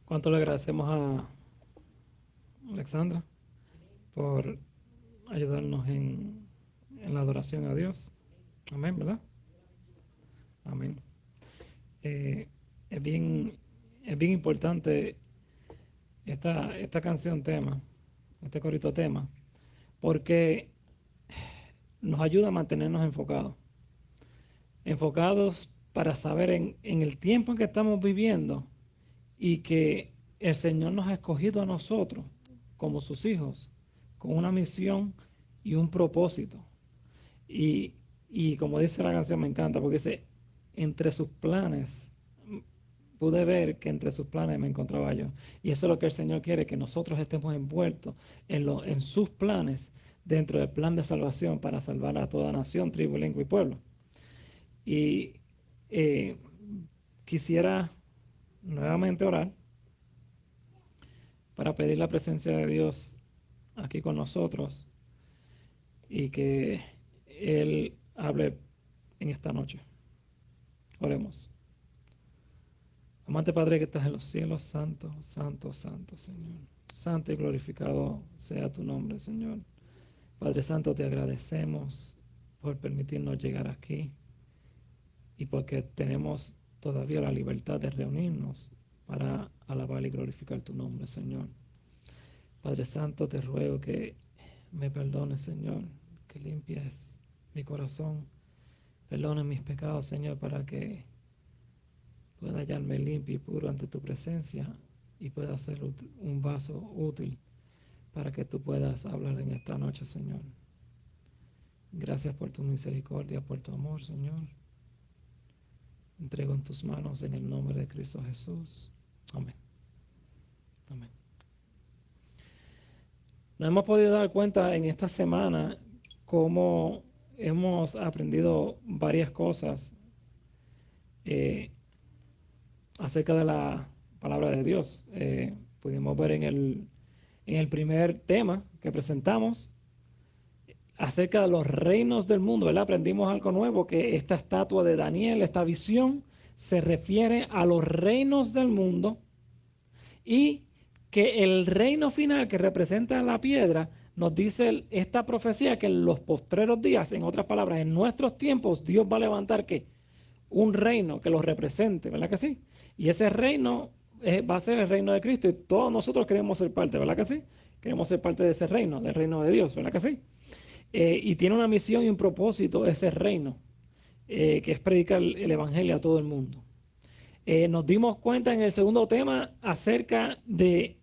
¿Cuánto le agradecemos a Alexandra por ayudarnos en la adoración a Dios? Amén, ¿verdad? Amén. Eh, es bien, es bien importante esta canción tema, este corito tema, porque nos ayuda a mantenernos enfocados para saber en el tiempo en que estamos viviendo y que el Señor nos ha escogido a nosotros como sus hijos con una misión y un propósito. Y, y como dice la canción, me encanta porque dice, entre sus planes, pude ver que entre sus planes me encontraba yo. Y eso es lo que el Señor quiere, que nosotros estemos envueltos en sus planes, dentro del plan de salvación para salvar a toda nación, tribu, lengua y pueblo. Y eh, quisiera nuevamente orar para pedir la presencia de Dios aquí con nosotros y que Él hable en esta noche. Oremos. Amante Padre que estás en los cielos, santo, santo, santo, Señor. Santo y glorificado sea tu nombre, Señor. Padre Santo, te agradecemos por permitirnos llegar aquí y porque tenemos todavía la libertad de reunirnos para alabar y glorificar tu nombre, Señor. Padre Santo, te ruego que me perdones, Señor, que limpies mi corazón, perdones mis pecados, Señor, para que pueda hallarme limpio y puro ante tu presencia y pueda ser un vaso útil para que tú puedas hablar en esta noche, Señor. Gracias por tu misericordia, por tu amor, Señor. Entrego en tus manos en el nombre de Cristo Jesús. Amén. Amén. Nos hemos podido dar cuenta en esta semana cómo hemos aprendido varias cosas eh, acerca de la palabra de Dios. Pudimos ver en el primer tema que presentamos acerca de los reinos del mundo, ¿verdad? Aprendimos algo nuevo, que esta estatua de Daniel, esta visión, se refiere a los reinos del mundo y que el reino final que representa la piedra nos dice esta profecía que en los postreros días, en otras palabras, en nuestros tiempos, Dios va a levantar ¿qué? Un reino que los represente, ¿verdad que sí? Y ese reino va a ser el reino de Cristo y todos nosotros queremos ser parte, ¿verdad que sí? Queremos ser parte de ese reino, del reino de Dios, ¿verdad que sí? Y tiene una misión y un propósito ese reino, que es predicar el evangelio a todo el mundo. Nos dimos cuenta en el segundo tema acerca de,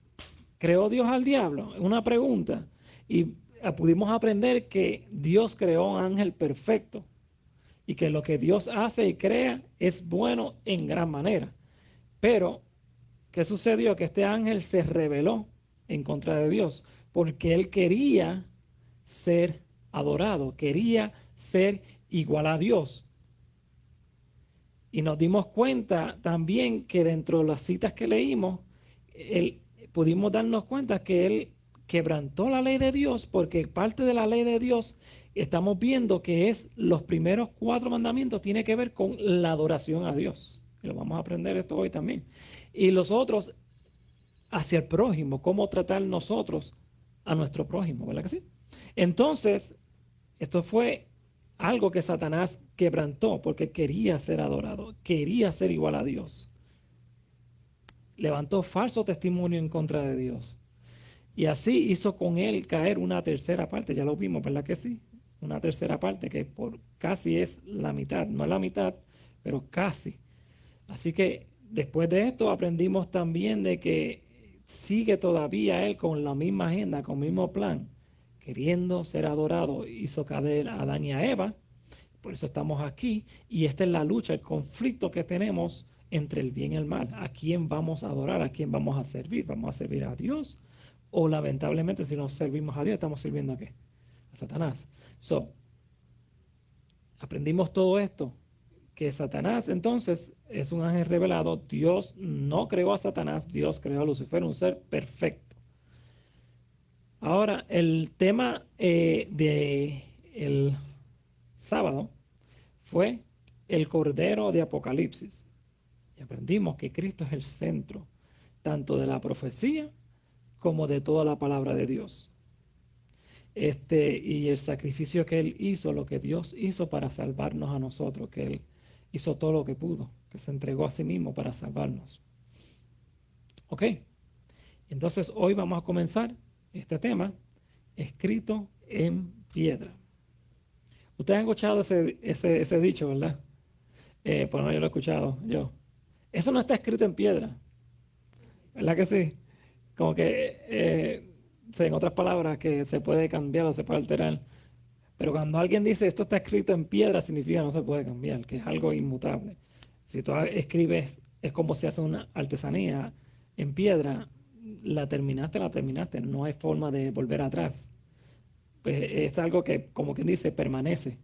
¿creó Dios al diablo? Una pregunta. Y pudimos aprender que Dios creó un ángel perfecto y que lo que Dios hace y crea es bueno en gran manera. Pero, ¿qué sucedió? Que este ángel se rebeló en contra de Dios porque él quería ser adorado, quería ser igual a Dios. Y nos dimos cuenta también que dentro de las citas que leímos, pudimos darnos cuenta que él quebrantó la ley de Dios porque parte de la ley de Dios estamos viendo que es los primeros 4 mandamientos tiene que ver con la adoración a Dios. Y lo vamos a aprender esto hoy también. Y los otros hacia el prójimo, cómo tratar nosotros a nuestro prójimo, ¿verdad que sí? Entonces, esto fue algo que Satanás quebrantó porque quería ser adorado, quería ser igual a Dios. Levantó falso testimonio en contra de Dios. Y así hizo con él caer una tercera parte, ya lo vimos, ¿verdad que sí? Una tercera parte que por casi es la mitad, no es la mitad, pero casi. Así que después de esto aprendimos también de que sigue todavía él con la misma agenda, con el mismo plan, queriendo ser adorado. Hizo caer a Adán y a Eva, por eso estamos aquí, y esta es la lucha, el conflicto que tenemos entre el bien y el mal. ¿A quién vamos a adorar? ¿A quién vamos a servir? ¿Vamos a servir a Dios? O lamentablemente si no servimos a Dios, ¿estamos sirviendo a qué? A Satanás. Aprendimos todo esto, que Satanás entonces es un ángel revelado. Dios no creó a Satanás, Dios creó a Lucifer, un ser perfecto. Ahora, el tema de el sábado fue el Cordero de Apocalipsis. Y aprendimos que Cristo es el centro tanto de la profecía como de toda la palabra de Dios. Y el sacrificio que Él hizo, lo que Dios hizo para salvarnos a nosotros, que Él hizo todo lo que pudo, que se entregó a sí mismo para salvarnos. ¿Ok? Entonces hoy vamos a comenzar este tema, escrito en piedra. Ustedes han escuchado ese dicho, ¿verdad? Por lo menos yo lo he escuchado yo. Eso no está escrito en piedra, ¿verdad que sí? Como que, en otras palabras, que se puede cambiar o se puede alterar. Pero cuando alguien dice esto está escrito en piedra, significa no se puede cambiar, que es algo inmutable. Si tú escribes, es como si haces una artesanía en piedra, la terminaste, no hay forma de volver atrás. Pues es algo que, como quien dice, permanece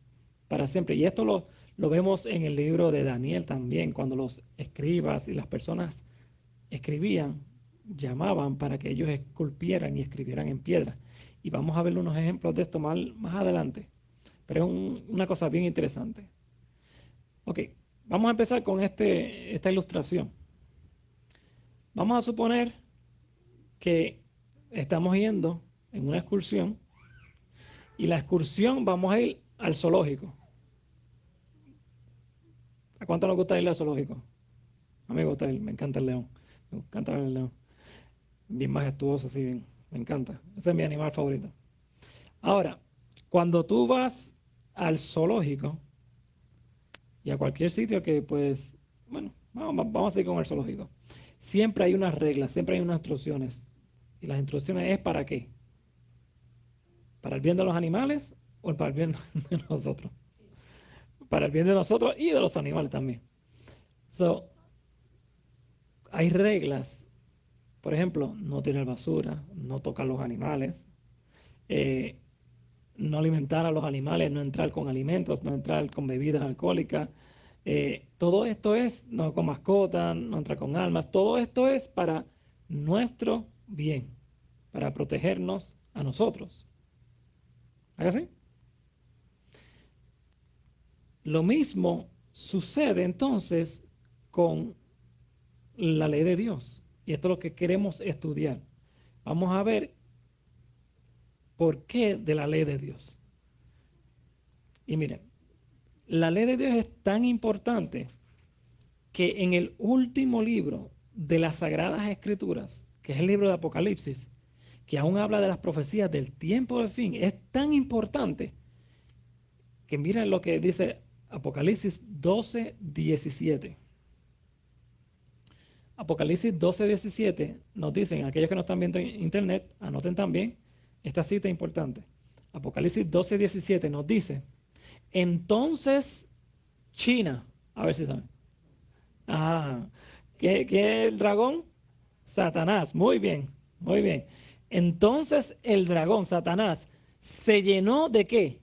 para siempre. Y esto lo vemos en el libro de Daniel también, cuando los escribas y las personas escribían, llamaban para que ellos esculpieran y escribieran en piedra. Y vamos a ver unos ejemplos de esto más adelante. Pero es una cosa bien interesante. Ok, vamos a empezar con esta ilustración. Vamos a suponer que estamos yendo en una excursión y la excursión vamos a ir al zoológico. ¿A cuánto nos gusta ir al zoológico? A mí me gusta ir, me encanta el león. Me encanta ver el león. Bien majestuoso, así bien. Me encanta. Ese es mi animal favorito. Ahora, cuando tú vas al zoológico y a cualquier sitio que, pues, bueno, vamos a ir con el zoológico. Siempre hay unas reglas, siempre hay unas instrucciones. ¿Y las instrucciones es para qué? ¿Para el bien de los animales o para el bien de nosotros? Para el bien de nosotros y de los animales también. Hay reglas. Por ejemplo, no tirar basura, no tocar los animales, no alimentar a los animales, no entrar con alimentos, no entrar con bebidas alcohólicas. Todo esto es, no con mascotas, no entrar con armas. Todo esto es para nuestro bien, para protegernos a nosotros. ¿Haga así? Lo mismo sucede entonces con la ley de Dios. Y esto es lo que queremos estudiar. Vamos a ver por qué de la ley de Dios. Y miren, la ley de Dios es tan importante que en el último libro de las Sagradas Escrituras, que es el libro de Apocalipsis, que aún habla de las profecías del tiempo del fin, es tan importante que miren lo que dice Apocalipsis 12:17. Apocalipsis 12:17 nos dicen, aquellos que no están viendo en internet, anoten también esta cita importante. Apocalipsis 12:17 nos dice, entonces China, a ver si saben. ¿Qué es el dragón? Satanás, muy bien, muy bien. Entonces el dragón, Satanás, se llenó de ¿qué?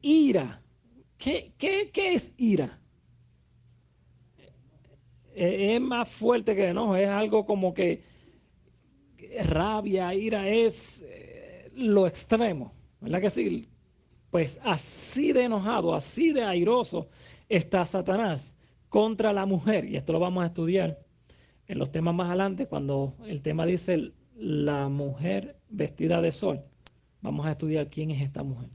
Ira. ¿Qué es ira? Es más fuerte que el enojo, es algo como que rabia, ira es lo extremo, ¿verdad que sí? Pues así de enojado, así de airoso está Satanás contra la mujer, y esto lo vamos a estudiar en los temas más adelante, cuando el tema dice la mujer vestida de sol, vamos a estudiar quién es esta mujer.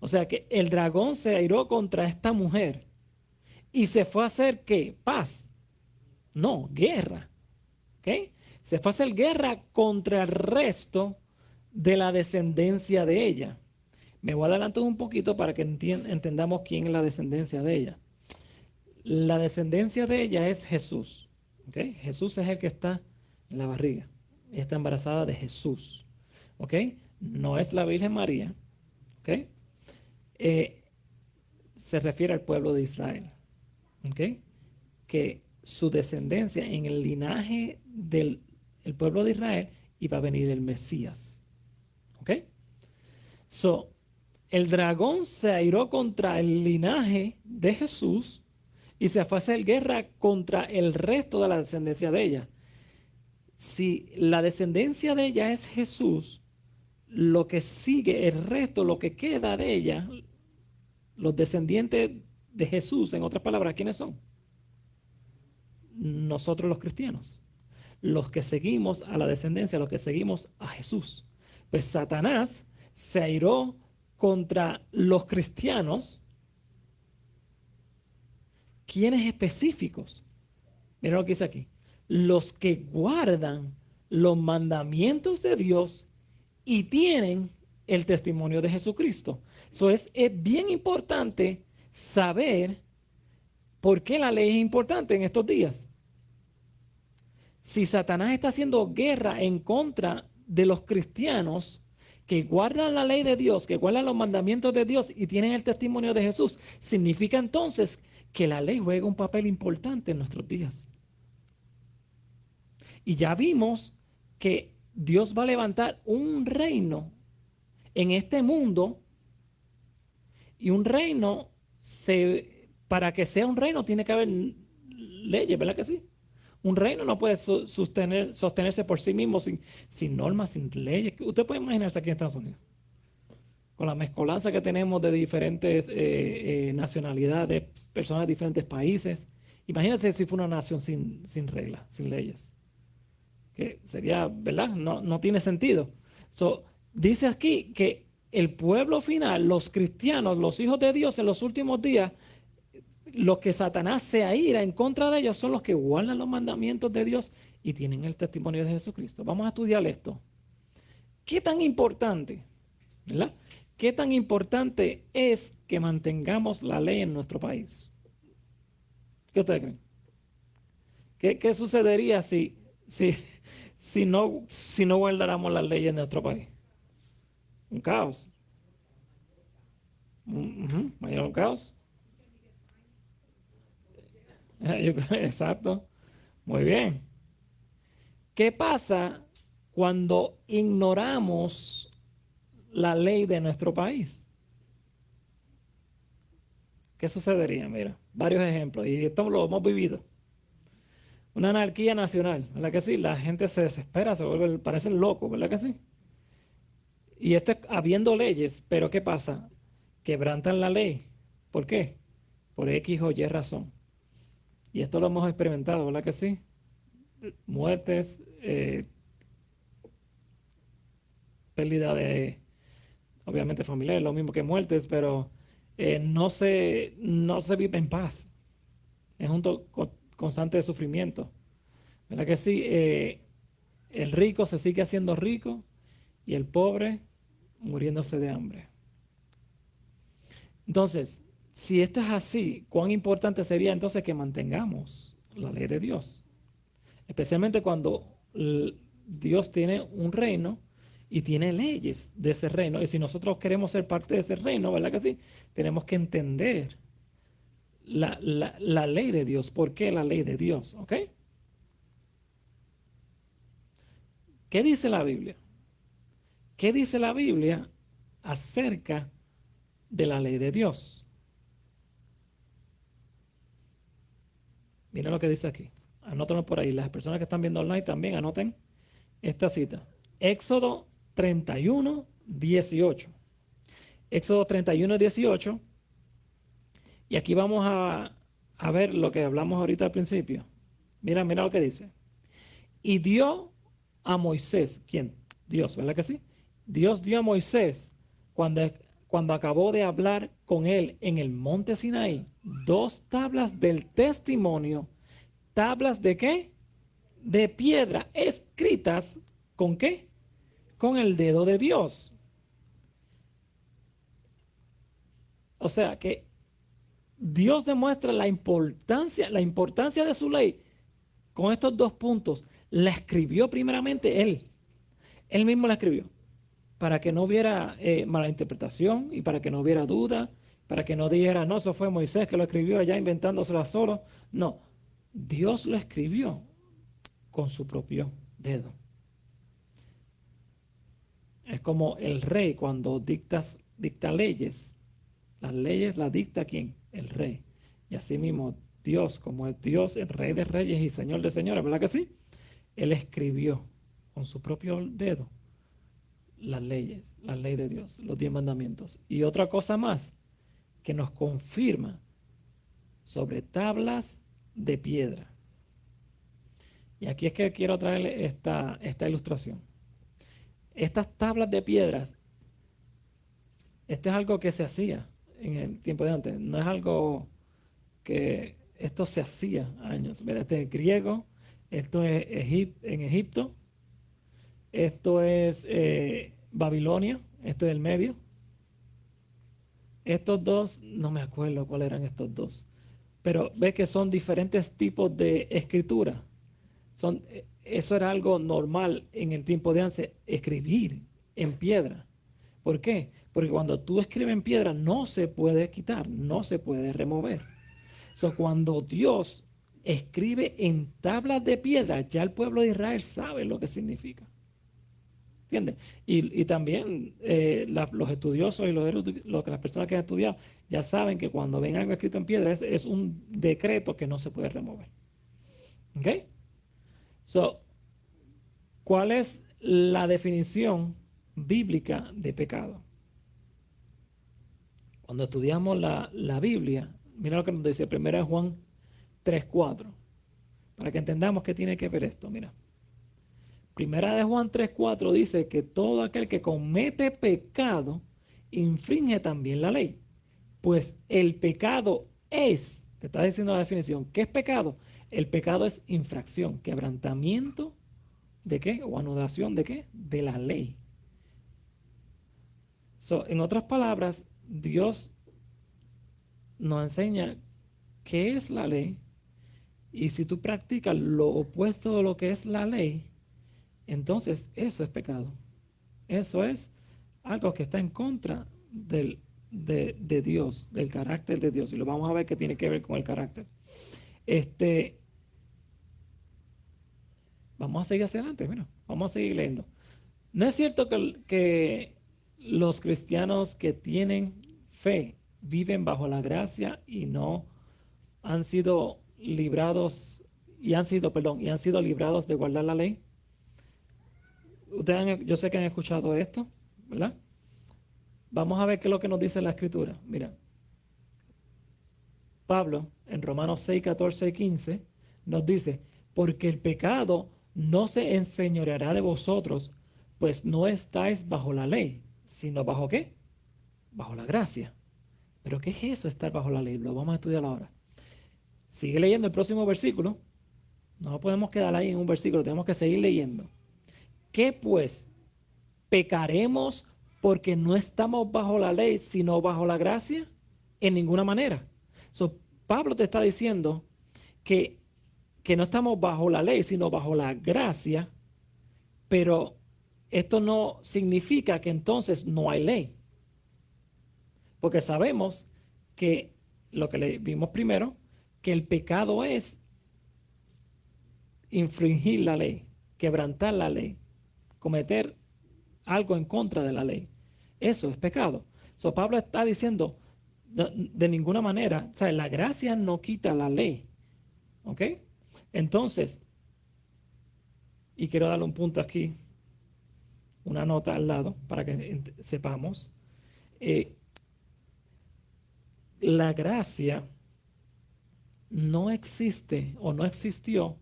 O sea que el dragón se airó contra esta mujer y se fue a hacer ¿qué? Paz. No, guerra. ¿Ok? Se fue a hacer guerra contra el resto de la descendencia de ella. Me voy a adelantar un poquito para que entendamos quién es la descendencia de ella. La descendencia de ella es Jesús. ¿Okay? Jesús es el que está en la barriga. Ella está embarazada de Jesús. ¿Ok? No es la Virgen María. ¿Ok? Se refiere al pueblo de Israel. ¿Ok? Que su descendencia en el linaje del pueblo de Israel iba a venir el Mesías. ¿Ok? El dragón se airó contra el linaje de Jesús y se fue a hacer guerra contra el resto de la descendencia de ella. Si la descendencia de ella es Jesús, lo que sigue, el resto, lo que queda de ella, los descendientes de Jesús, en otras palabras, ¿quiénes son? Nosotros los cristianos. los que seguimos a la descendencia, los que seguimos a Jesús. Pues Satanás se airó contra los cristianos. ¿Quiénes específicos? Miren lo que dice aquí. Los que guardan los mandamientos de Dios y tienen el testimonio de Jesucristo. Eso es bien importante saber por qué la ley es importante en estos días. Si Satanás está haciendo guerra en contra de los cristianos que guardan la ley de Dios, que guardan los mandamientos de Dios y tienen el testimonio de Jesús, significa entonces que la ley juega un papel importante en nuestros días. Y ya vimos que Dios va a levantar un reino en este mundo, y un reino, para que sea un reino tiene que haber leyes, ¿verdad que sí? Un reino no puede sostenerse por sí mismo sin normas, sin leyes. Usted puede imaginarse aquí en Estados Unidos, con la mezcolanza que tenemos de diferentes nacionalidades, personas de diferentes países. Imagínense si fuera una nación sin reglas, sin leyes. Que sería, ¿verdad? No tiene sentido. Dice aquí que el pueblo final, los cristianos, los hijos de Dios en los últimos días, los que Satanás se aira en contra de ellos son los que guardan los mandamientos de Dios y tienen el testimonio de Jesucristo. Vamos a estudiar esto. ¿Qué tan importante, ¿verdad? ¿Qué tan importante es que mantengamos la ley en nuestro país? ¿Qué ustedes creen? ¿Qué sucedería si no guardáramos las leyes en nuestro país? Un caos. Mayor caos. Exacto. Muy bien. ¿Qué pasa cuando ignoramos la ley de nuestro país? ¿Qué sucedería? Mira, varios ejemplos. Y esto lo hemos vivido. Una anarquía nacional, ¿verdad que sí? La gente se desespera, parecen locos, ¿verdad que sí? Y esto es habiendo leyes, pero ¿qué pasa? Quebrantan la ley. ¿Por qué? Por X o Y razón. Y esto lo hemos experimentado, ¿verdad que sí? Muertes, pérdida de, obviamente, familiares, lo mismo que muertes, pero no se vive en paz. Es un constante de sufrimiento. ¿Verdad que sí? El rico se sigue haciendo rico y el pobre muriéndose de hambre. Entonces, si esto es así, ¿cuán importante sería entonces que mantengamos la ley de Dios? Especialmente cuando Dios tiene un reino y tiene leyes de ese reino. Y si nosotros queremos ser parte de ese reino, ¿verdad que sí? Tenemos que entender la ley de Dios. ¿Por qué la ley de Dios? ¿Ok? ¿Qué dice la Biblia? ¿Qué dice la Biblia acerca de la ley de Dios? Miren lo que dice aquí. Anótenlo por ahí. Las personas que están viendo online también anoten esta cita. Éxodo 31, 18. Éxodo 31, 18. Y aquí vamos a ver lo que hablamos ahorita al principio. Mira lo que dice. Y dio a Moisés, ¿quién? Dios, ¿verdad que sí? Dios dio a Moisés, cuando acabó de hablar con él en el monte Sinaí, 2 tablas del testimonio. ¿Tablas de qué? De piedra, escritas, ¿con qué? Con el dedo de Dios. O sea que Dios demuestra la importancia de su ley con estos 2 puntos. La escribió primeramente él. Él mismo la escribió. Para que no hubiera mala interpretación y para que no hubiera duda, para que no dijera, no, eso fue Moisés que lo escribió allá inventándosela solo. No, Dios lo escribió con su propio dedo. Es como el rey cuando dicta leyes. Las leyes las dicta ¿quién? El rey. Y así mismo Dios, como es Dios, el rey de reyes y señor de señores, ¿verdad que sí? Él escribió con su propio dedo las leyes, la ley de Dios, los 10 mandamientos. Y otra cosa más que nos confirma sobre tablas de piedra. Y aquí es que quiero traerle esta ilustración. Estas tablas de piedras, esto es algo que se hacía en el tiempo de antes. No es algo que esto se hacía años. Mira, este es griego, esto es en Egipto, esto es Babilonia, esto es el medio. Estos dos, no me acuerdo cuáles eran estos dos, pero ve que son diferentes tipos de escritura. Eso era algo normal en el tiempo de antes, escribir en piedra. ¿Por qué? Porque cuando tú escribes en piedra no se puede quitar, no se puede remover. Cuando Dios escribe en tablas de piedra, ya el pueblo de Israel sabe lo que significa. ¿Entiendes? Y también los estudiosos y las personas que han estudiado ya saben que cuando ven algo escrito en piedra es un decreto que no se puede remover. ¿Ok? ¿Cuál es la definición bíblica de pecado? Cuando estudiamos la Biblia, mira lo que nos dice 1 Juan 3:4, para que entendamos qué tiene que ver esto. Mira, 1 Juan 3:4 dice que todo aquel que comete pecado infringe también la ley, pues el pecado te está diciendo la definición, ¿qué es pecado? El pecado es infracción, quebrantamiento ¿de qué? O anulación ¿de qué? De la ley. En otras palabras, Dios nos enseña qué es la ley, y si tú practicas lo opuesto de lo que es la ley, entonces eso es pecado. Eso es algo que está en contra de Dios, del carácter de Dios, y lo vamos a ver que tiene que ver con el carácter. Vamos a seguir hacia adelante, mira, vamos a seguir leyendo. No es cierto que los cristianos que tienen fe viven bajo la gracia y no han sido librados y han sido librados de guardar la ley. Yo sé que han escuchado esto, ¿verdad? Vamos a ver qué es lo que nos dice la Escritura. Mira, Pablo en Romanos 6, 14 y 15 nos dice, porque el pecado no se enseñoreará de vosotros, pues no estáis bajo la ley, sino bajo ¿qué? Bajo la gracia. ¿Pero qué es eso, estar bajo la ley? Lo vamos a estudiar ahora. Sigue leyendo el próximo versículo. No podemos quedar ahí en un versículo, tenemos que seguir leyendo. ¿Qué pues? ¿Pecaremos porque no estamos bajo la ley, sino bajo la gracia? En ninguna manera. Pablo te está diciendo que no estamos bajo la ley, sino bajo la gracia, pero esto no significa que entonces no hay ley. Porque sabemos que lo que le vimos primero, que el pecado es infringir la ley, quebrantar la ley, cometer algo en contra de la ley. Eso es pecado. Pablo está diciendo, de ninguna manera, o sea, la gracia no quita la ley. ¿Ok? Entonces, y quiero darle un punto aquí, una nota al lado, para que sepamos, la gracia no existe o no existió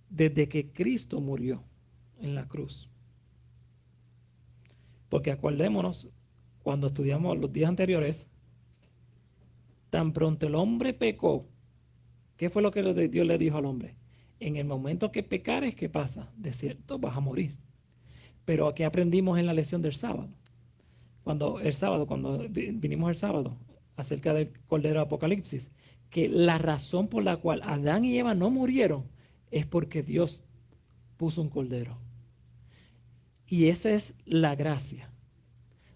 desde que Cristo murió en la cruz. Porque acordémonos, cuando estudiamos los días anteriores, tan pronto el hombre pecó, ¿qué fue lo que Dios le dijo al hombre? En el momento que pecares, ¿qué pasa? De cierto, vas a morir. Pero aquí aprendimos en la lección del sábado. Cuando vinimos el sábado, acerca del Cordero de Apocalipsis, que la razón por la cual Adán y Eva no murieron es porque Dios puso un cordero. Y esa es la gracia.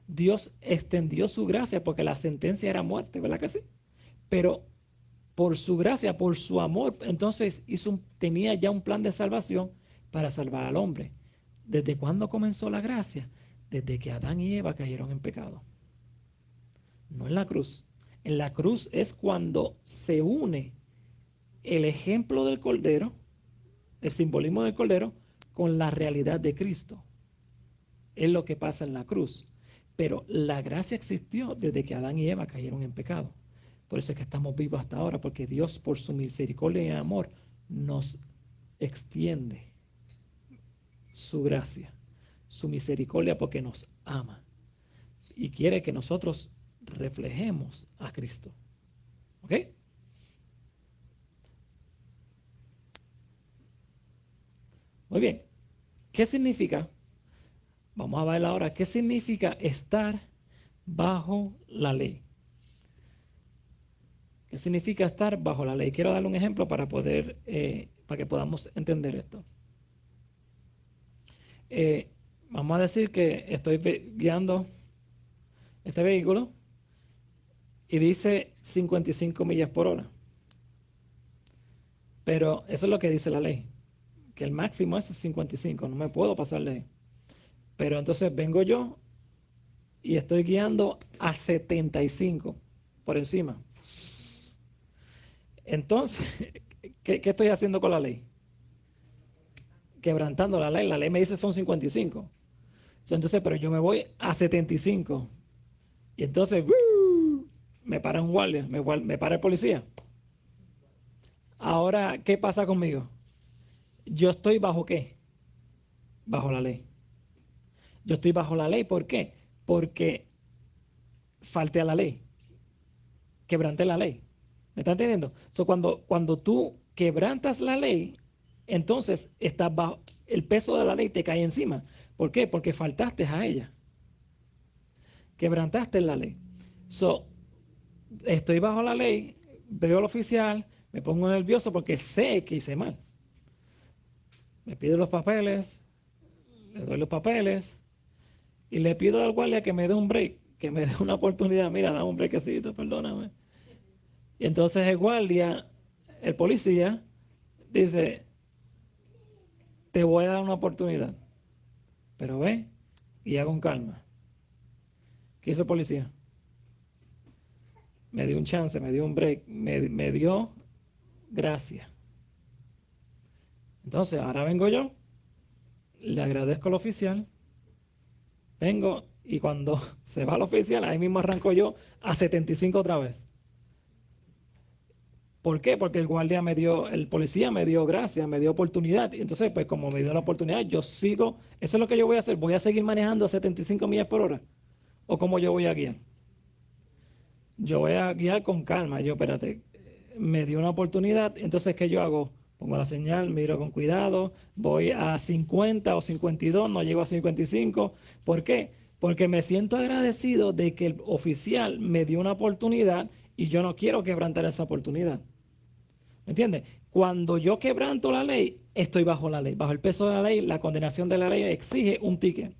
Dios extendió su gracia porque la sentencia era muerte, ¿verdad que sí? Pero por su gracia, por su amor, entonces tenía ya un plan de salvación para salvar al hombre. ¿Desde cuándo comenzó la gracia? Desde que Adán y Eva cayeron en pecado. No en la cruz. En la cruz es cuando se une el ejemplo del Cordero, el simbolismo del Cordero, con la realidad de Cristo. Es lo que pasa en la cruz. Pero la gracia existió desde que Adán y Eva cayeron en pecado. Por eso es que estamos vivos hasta ahora, porque Dios, por su misericordia y amor, nos extiende su gracia, su misericordia, porque nos ama y quiere que nosotros reflejemos a Cristo. ¿Ok? Muy bien. ¿Qué significa? Vamos a ver ahora qué significa estar bajo la ley. ¿Qué significa estar bajo la ley? Quiero darle un ejemplo para poder, para que podamos entender esto. Vamos a decir que estoy guiando este vehículo y dice 55 millas por hora. Pero eso es lo que dice la ley, que el máximo es 55, no me puedo pasar de ahí. Pero entonces vengo yo y estoy guiando a 75 por encima. Entonces, ¿qué estoy haciendo con la ley? Quebrantando la ley. La ley me dice son 55. Entonces, pero yo me voy a 75. Y entonces, me para un guardia, me para el policía. Ahora, ¿qué pasa conmigo? Yo estoy bajo ¿qué? Bajo la ley. Yo estoy bajo la ley, ¿por qué? Porque falté a la ley. Quebranté la ley. ¿Me está entendiendo? Cuando tú quebrantas la ley, entonces estás bajo, el peso de la ley te cae encima. ¿Por qué? Porque faltaste a ella. Quebrantaste la ley. Estoy bajo la ley, veo al oficial, me pongo nervioso porque sé que hice mal. Me pide los papeles, le doy los papeles y le pido al guardia que me dé un break, que me dé una oportunidad. Mira, dame un breakcito, perdóname. Y entonces el guardia, el policía, dice, te voy a dar una oportunidad, pero ve y haga con calma. ¿Qué hizo el policía? Me dio un chance, me dio un break, me dio gracia. Entonces, ahora vengo yo, le agradezco al oficial, vengo y cuando se va el oficial, ahí mismo arranco yo a 75 otra vez. ¿Por qué? Porque el policía me dio gracia, me dio oportunidad. Y entonces, pues como me dio la oportunidad, yo sigo, eso es lo que yo voy a hacer, voy a seguir manejando a 75 millas por hora. ¿O cómo yo voy a guiar? Yo voy a guiar con calma. Yo, espérate, me dio una oportunidad, entonces, ¿qué yo hago? Pongo la señal, miro con cuidado, voy a 50 o 52, no llego a 55. ¿Por qué? Porque me siento agradecido de que el oficial me dio una oportunidad y yo no quiero quebrantar esa oportunidad. ¿Me entiendes? Cuando yo quebranto la ley, estoy bajo la ley. Bajo el peso de la ley, la condenación de la ley exige un ticket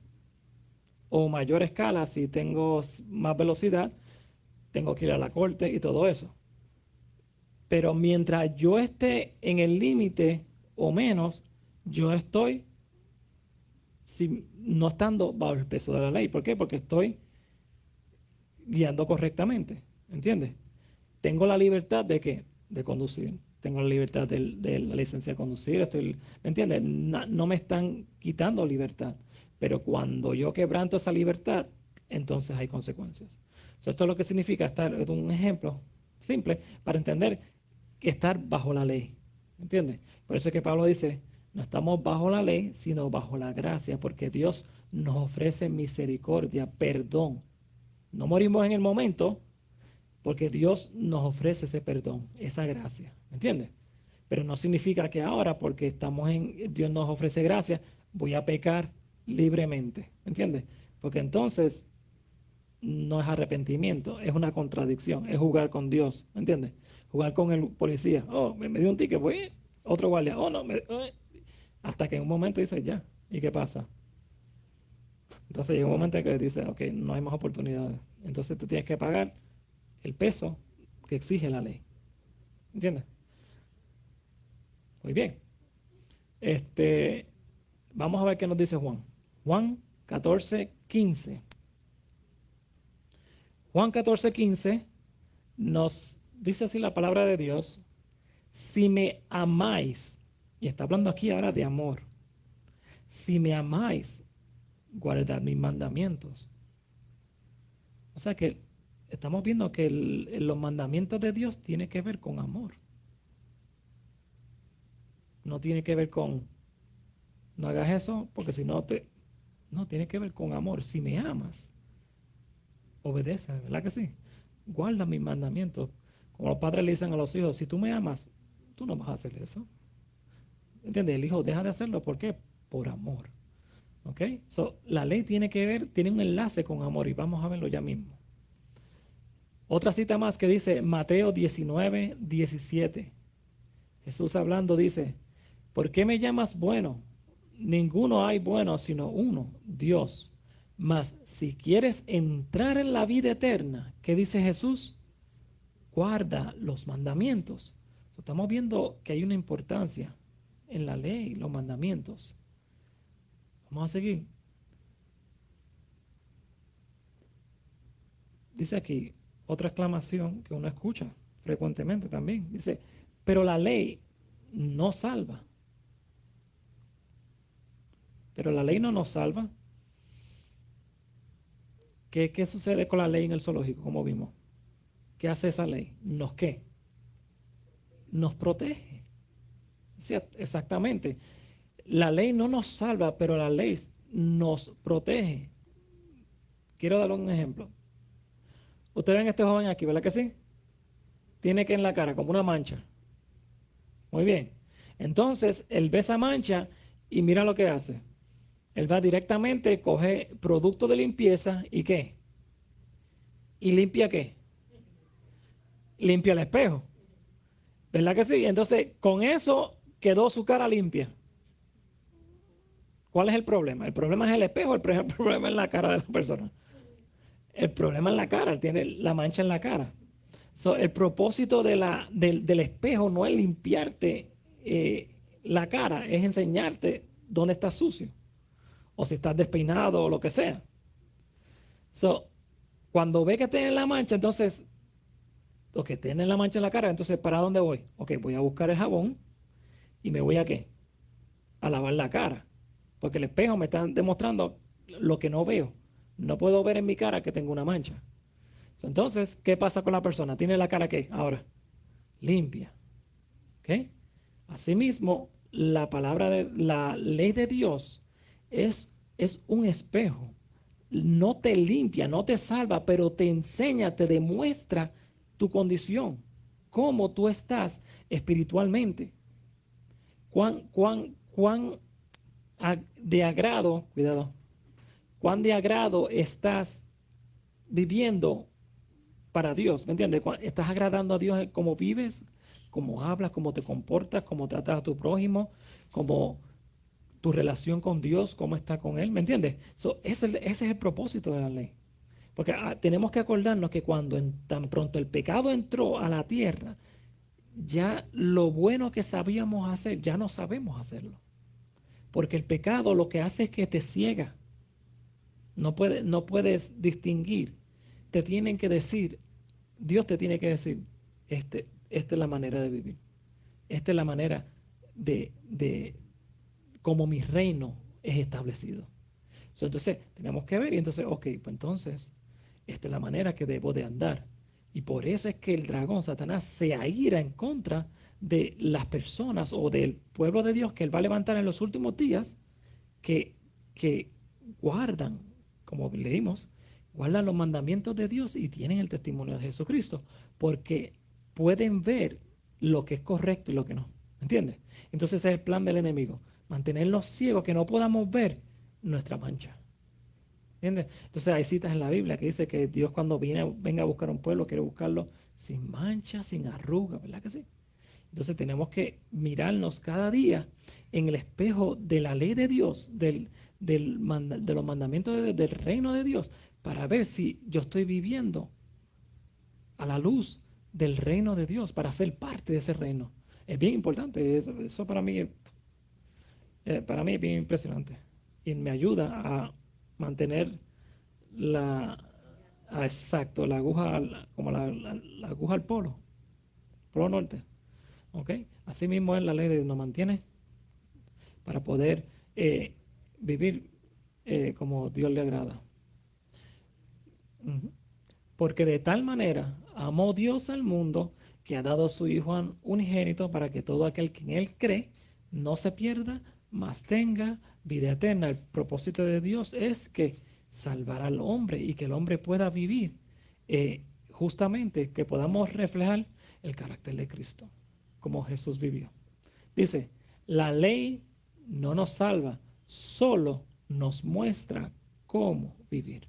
o mayor escala. Si tengo más velocidad, tengo que ir a la corte y todo eso. Pero mientras yo esté en el límite o menos, yo estoy no estando bajo el peso de la ley. ¿Por qué? Porque estoy guiando correctamente. ¿Entiendes? Tengo la libertad de ¿qué? De conducir. Tengo la libertad de la licencia de conducir. ¿Me entiendes? No me están quitando libertad. Pero cuando yo quebranto esa libertad, entonces hay consecuencias. Esto es lo que significa estar, es un ejemplo simple para entender que estar bajo la ley. ¿Entiendes? Por eso es que Pablo dice, no estamos bajo la ley, sino bajo la gracia, porque Dios nos ofrece misericordia, perdón. No morimos en el momento, porque Dios nos ofrece ese perdón, esa gracia. ¿Me entiendes? Pero no significa que ahora, porque Dios nos ofrece gracia, voy a pecar libremente. ¿Me entiendes? Porque entonces no es arrepentimiento, es una contradicción, es jugar con Dios, ¿me entiendes? Jugar con el policía, oh, me dio un ticket, voy, otro guardia, oh, no, hasta que en un momento dice, ya, ¿y qué pasa? Entonces llega un momento en que dice, ok, no hay más oportunidades, entonces tú tienes que pagar el peso que exige la ley, ¿entiendes? Muy bien, vamos a ver qué nos dice Juan. Juan 14:15. Juan 14:15 nos dice así la palabra de Dios, si me amáis, y está hablando aquí ahora de amor, si me amáis, guardad mis mandamientos. O sea que estamos viendo que los mandamientos de Dios tienen que ver con amor. No tiene que ver con no hagas eso, porque si no no, tiene que ver con amor. Si me amas, obedece, ¿verdad que sí? Guarda mis mandamientos. Como los padres le dicen a los hijos, si tú me amas, tú no vas a hacer eso. ¿Entiendes? El hijo deja de hacerlo, ¿por qué? Por amor. ¿Ok? So, la ley tiene que ver, tiene un enlace con amor y vamos a verlo ya mismo. Otra cita más que dice Mateo 19, 17. Jesús hablando dice, ¿por qué me llamas bueno? Ninguno hay bueno sino uno, Dios. Mas si quieres entrar en la vida eterna, ¿qué dice Jesús? Guarda los mandamientos. Estamos viendo que hay una importancia en la ley, los mandamientos. Vamos a seguir. Dice aquí otra exclamación que uno escucha frecuentemente también. Dice, pero la ley no salva. Pero la ley no nos salva. ¿Qué sucede con la ley en el zoológico, como vimos? ¿Qué hace esa ley? ¿Nos qué? Nos protege. Sí, exactamente. La ley no nos salva, pero la ley nos protege. Quiero darle un ejemplo. Ustedes ven a este joven aquí, ¿verdad que sí? Tiene que en la cara como una mancha. Muy bien. Entonces, él ve esa mancha y mira lo que hace. Él va directamente, coge producto de limpieza y ¿qué? ¿Y limpia qué? Limpia el espejo. ¿Verdad que sí? Entonces, con eso quedó su cara limpia. ¿Cuál es el problema? ¿El problema es el espejo? ¿El problema es la cara de la persona? El problema es la cara, él tiene la mancha en la cara. So, el propósito del espejo no es limpiarte la cara, es enseñarte dónde estás sucio o si estás despeinado o lo que sea. So, cuando ve que tiene la mancha, entonces, o que tiene la mancha en la cara, entonces, ¿para dónde voy? Ok, voy a buscar el jabón y me voy a ¿qué? A lavar la cara. Porque el espejo me está demostrando lo que no veo. No puedo ver en mi cara que tengo una mancha. Entonces, ¿qué pasa con la persona? ¿Tiene la cara qué? Ahora, limpia. ¿Ok? Asimismo, la ley de Dios es un espejo. No te limpia, no te salva, pero te enseña, te demuestra tu condición, cómo tú estás espiritualmente. Cuán de agrado, cuidado, cuán de agrado estás viviendo para Dios, ¿me entiendes? Estás agradando a Dios en cómo vives, cómo hablas, cómo te comportas, cómo tratas a tu prójimo, cómo tu relación con Dios, cómo está con Él, ¿me entiendes? Ese es el propósito de la ley. Porque tenemos que acordarnos que cuando tan pronto el pecado entró a la tierra, ya lo bueno que sabíamos hacer, ya no sabemos hacerlo. Porque el pecado lo que hace es que te ciega. No puedes distinguir. Te tienen que decir, Dios te tiene que decir, esta es la manera de vivir. Esta es la manera de cómo mi reino es establecido. Entonces, tenemos que ver y entonces, ok, pues entonces, esta es la manera que debo de andar. Y por eso es que el dragón, Satanás, se aira en contra de las personas o del pueblo de Dios que él va a levantar en los últimos días que guardan, como leímos, guardan los mandamientos de Dios y tienen el testimonio de Jesucristo, porque pueden ver lo que es correcto y lo que no. ¿Entiendes? Entonces ese es el plan del enemigo, mantenernos ciegos, que no podamos ver nuestra mancha. ¿Entiendes? Entonces hay citas en la Biblia que dice que Dios cuando venga a buscar un pueblo, quiere buscarlo sin mancha, sin arruga, ¿verdad que sí? Entonces tenemos que mirarnos cada día en el espejo de la ley de Dios, de los mandamientos del reino de Dios, para ver si yo estoy viviendo a la luz del reino de Dios, para ser parte de ese reino. Es bien importante, eso para mí es bien impresionante y me ayuda a mantener exacto, la aguja, como la aguja al polo norte. ¿Ok? Así mismo es la ley de Dios, nos mantiene para poder vivir como Dios le agrada. Porque de tal manera amó Dios al mundo que ha dado a su Hijo unigénito para que todo aquel que en Él cree no se pierda, mas tenga vida eterna. El propósito de Dios es que salvar al hombre y que el hombre pueda vivir, justamente que podamos reflejar el carácter de Cristo, como Jesús vivió. Dice, la ley no nos salva, solo nos muestra cómo vivir.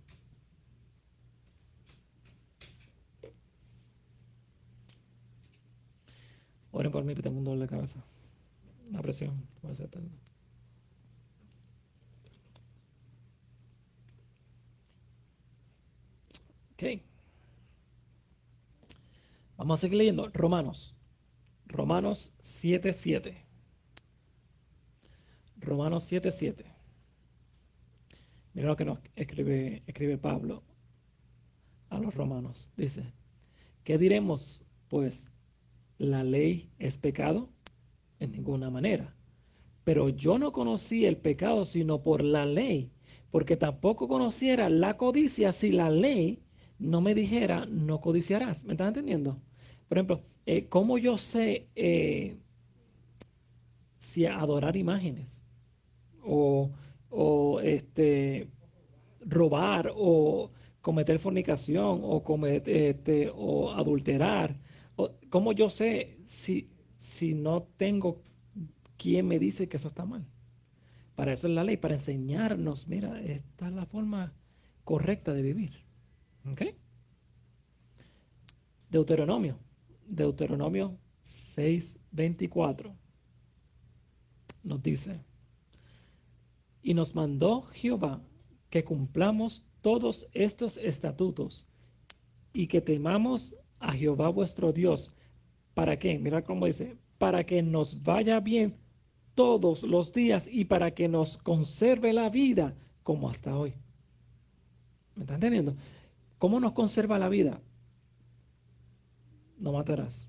Oren por mí que tengo un dolor de cabeza. Una presión. Ok. Vamos a seguir leyendo. Romanos 7:7. Romanos 7:7. Mira lo que nos escribe Pablo a los romanos. Dice, ¿qué diremos? Pues, ¿la ley es pecado? En ninguna manera. Pero yo no conocí el pecado sino por la ley, porque tampoco conociera la codicia si la ley no me dijera, no codiciarás. ¿Me estás entendiendo? Por ejemplo, ¿cómo yo sé si adorar imágenes o robar o cometer fornicación o o adulterar? ¿Cómo yo sé si no tengo quien me dice que eso está mal? Para eso es la ley, para enseñarnos, mira, esta es la forma correcta de vivir. ¿Ok? Deuteronomio 6:24 nos dice, y nos mandó Jehová que cumplamos todos estos estatutos y que temamos a Jehová vuestro Dios. ¿Para qué? Mira cómo dice, para que nos vaya bien todos los días y para que nos conserve la vida como hasta hoy. ¿Me están entendiendo? ¿Cómo nos conserva la vida? No matarás.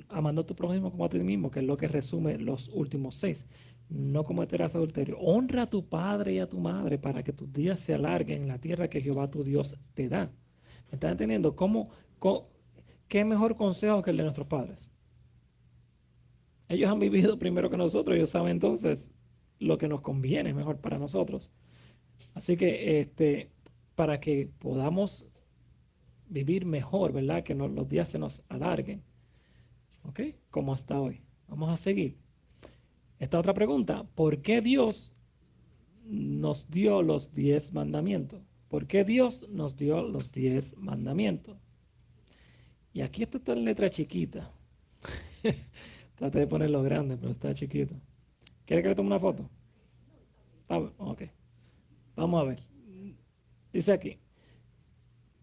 Amando a tu prójimo como a ti mismo, que es lo que resume los últimos 6. No cometerás adulterio. Honra a tu padre y a tu madre para que tus días se alarguen en la tierra que Jehová tu Dios te da. ¿Me están entendiendo? ¿Qué mejor consejo que el de nuestros padres? Ellos han vivido primero que nosotros, ellos saben entonces lo que nos conviene mejor para nosotros. Así que para que podamos vivir mejor, ¿verdad? Que los días se nos alarguen. ¿Ok? Como hasta hoy. Vamos a seguir. Esta otra pregunta, ¿por qué Dios nos dio los 10 mandamientos? ¿Por qué Dios nos dio los 10 mandamientos? Y aquí esto está en letra chiquita. Trate de ponerlo grande, pero está chiquito. ¿Quiere que le tome una foto? Ok. Vamos a ver. Dice aquí.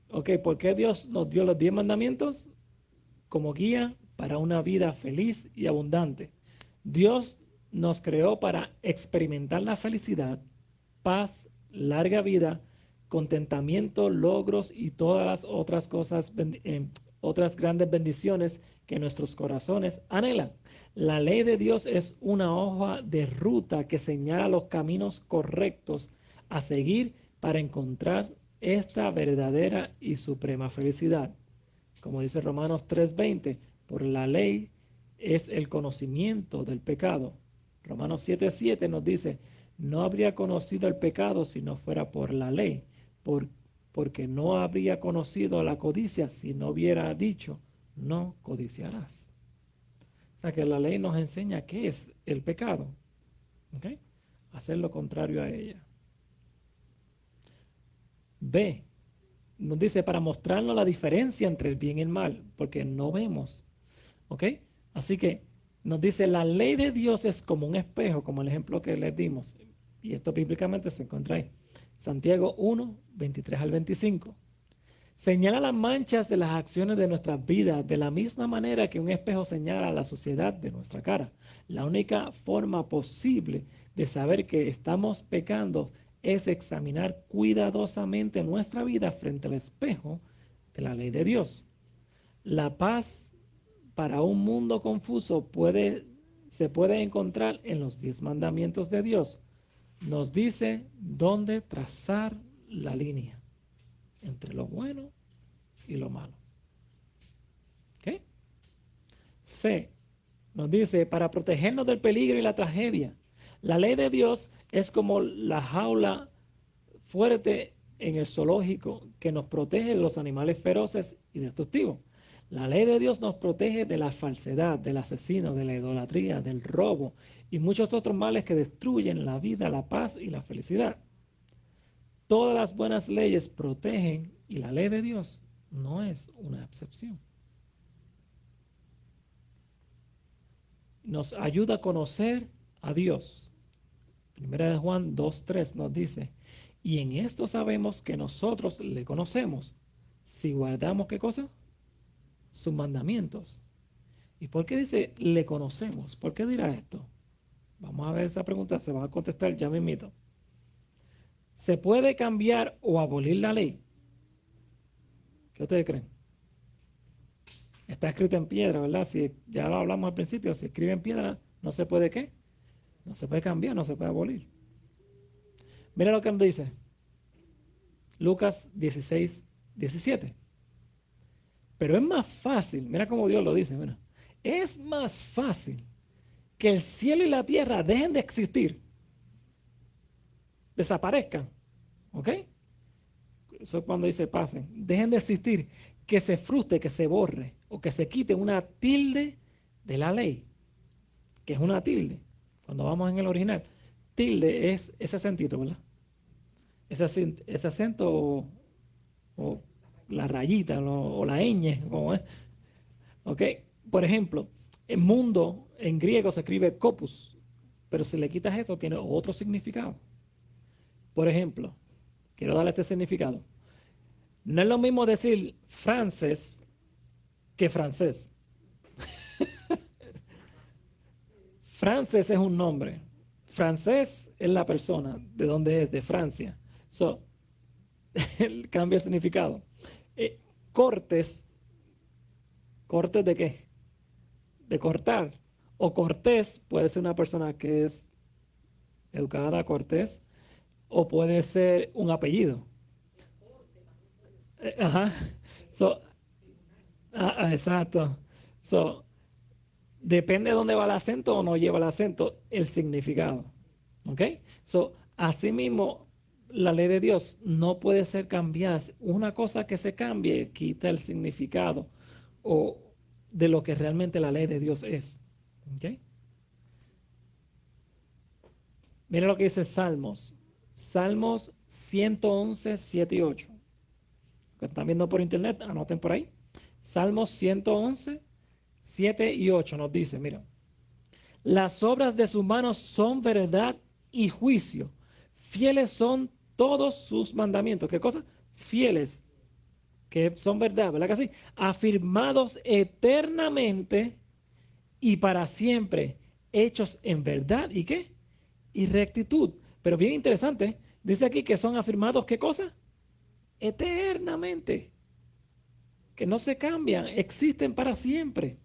Ok, ¿por qué Dios nos dio los 10 mandamientos? Como guía para una vida feliz y abundante. Dios nos creó para experimentar la felicidad, paz, larga vida, contentamiento, logros y todas las otras cosas, otras grandes bendiciones que nuestros corazones anhelan. La ley de Dios es una hoja de ruta que señala los caminos correctos a seguir para encontrar esta verdadera y suprema felicidad. Como dice Romanos 3:20, por la ley es el conocimiento del pecado. Romanos 7:7 nos dice, no habría conocido el pecado si no fuera por la ley, porque no habría conocido la codicia si no hubiera dicho, no codiciarás. O sea que la ley nos enseña qué es el pecado. ¿Ok? Hacer lo contrario a ella. B, nos dice para mostrarnos la diferencia entre el bien y el mal, porque no vemos. ¿Ok? Así que nos dice, la ley de Dios es como un espejo, como el ejemplo que les dimos. Y esto bíblicamente se encuentra ahí. Santiago 1:23-25. Señala las manchas de las acciones de nuestras vidas de la misma manera que un espejo señala la suciedad de nuestra cara. La única forma posible de saber que estamos pecando es examinar cuidadosamente nuestra vida frente al espejo de la ley de Dios. La paz para un mundo confuso se puede encontrar en los 10 mandamientos de Dios. Nos dice dónde trazar la línea entre lo bueno y lo malo. ¿Ok? C, nos dice, para protegernos del peligro y la tragedia, la ley de Dios Es como la jaula fuerte en el zoológico que nos protege de los animales feroces y destructivos. La ley de Dios nos protege de la falsedad, del asesino, de la idolatría, del robo y muchos otros males que destruyen la vida, la paz y la felicidad. Todas las buenas leyes protegen y la ley de Dios no es una excepción. Nos ayuda a conocer a Dios. Primera de Juan 2:3 nos dice, y en esto sabemos que nosotros le conocemos, si guardamos, ¿qué cosa? Sus mandamientos. ¿Y por qué dice le conocemos? ¿Por qué dirá esto? Vamos a ver esa pregunta, se va a contestar ya mismito. ¿Se puede cambiar o abolir la ley? ¿Qué ustedes creen? Está escrita en piedra, ¿verdad? Si ya lo hablamos al principio, si escribe en piedra, no se puede ¿qué? No se puede cambiar, no se puede abolir. Mira lo que nos dice Lucas 16:17. Pero es más fácil, mira cómo Dios lo dice, mira. Es más fácil que el cielo y la tierra dejen de existir, desaparezcan, ¿ok? Eso es cuando dice pasen, dejen de existir, que se frustre, que se borre o que se quite una tilde de la ley, que es una tilde. Cuando vamos en el original, tilde es ese acentito, ¿verdad? Ese acento o la rayita o la ñ, como es. ¿Ok? Por ejemplo, el mundo en griego se escribe corpus, pero si le quitas esto tiene otro significado. Por ejemplo, quiero darle este significado. No es lo mismo decir francés que francés. Francés es un nombre. Francés es la persona, de dónde es, de Francia. So, cambia el significado. Cortes, ¿cortes de qué? De cortar. O cortés puede ser una persona que es educada, cortés, o puede ser un apellido. Ajá. So, exacto. So, depende de dónde va el acento o no lleva el acento, el significado. ¿Ok? So, asimismo, la ley de Dios no puede ser cambiada. Una cosa que se cambie quita el significado o de lo que realmente la ley de Dios es. ¿Ok? Mira lo que dice Salmos. Salmos 111, 7 y 8. Que están viendo por internet, anoten por ahí. Salmos 111, 7 y 8 nos dice, mira, las obras de sus manos son verdad y juicio. Fieles son todos sus mandamientos. ¿Qué cosa? Fieles, que son verdad, ¿verdad que sí? Afirmados eternamente y para siempre, hechos en verdad y ¿qué? Y rectitud. Pero bien interesante, dice aquí que son afirmados, ¿qué cosa? Eternamente, que no se cambian, existen para siempre.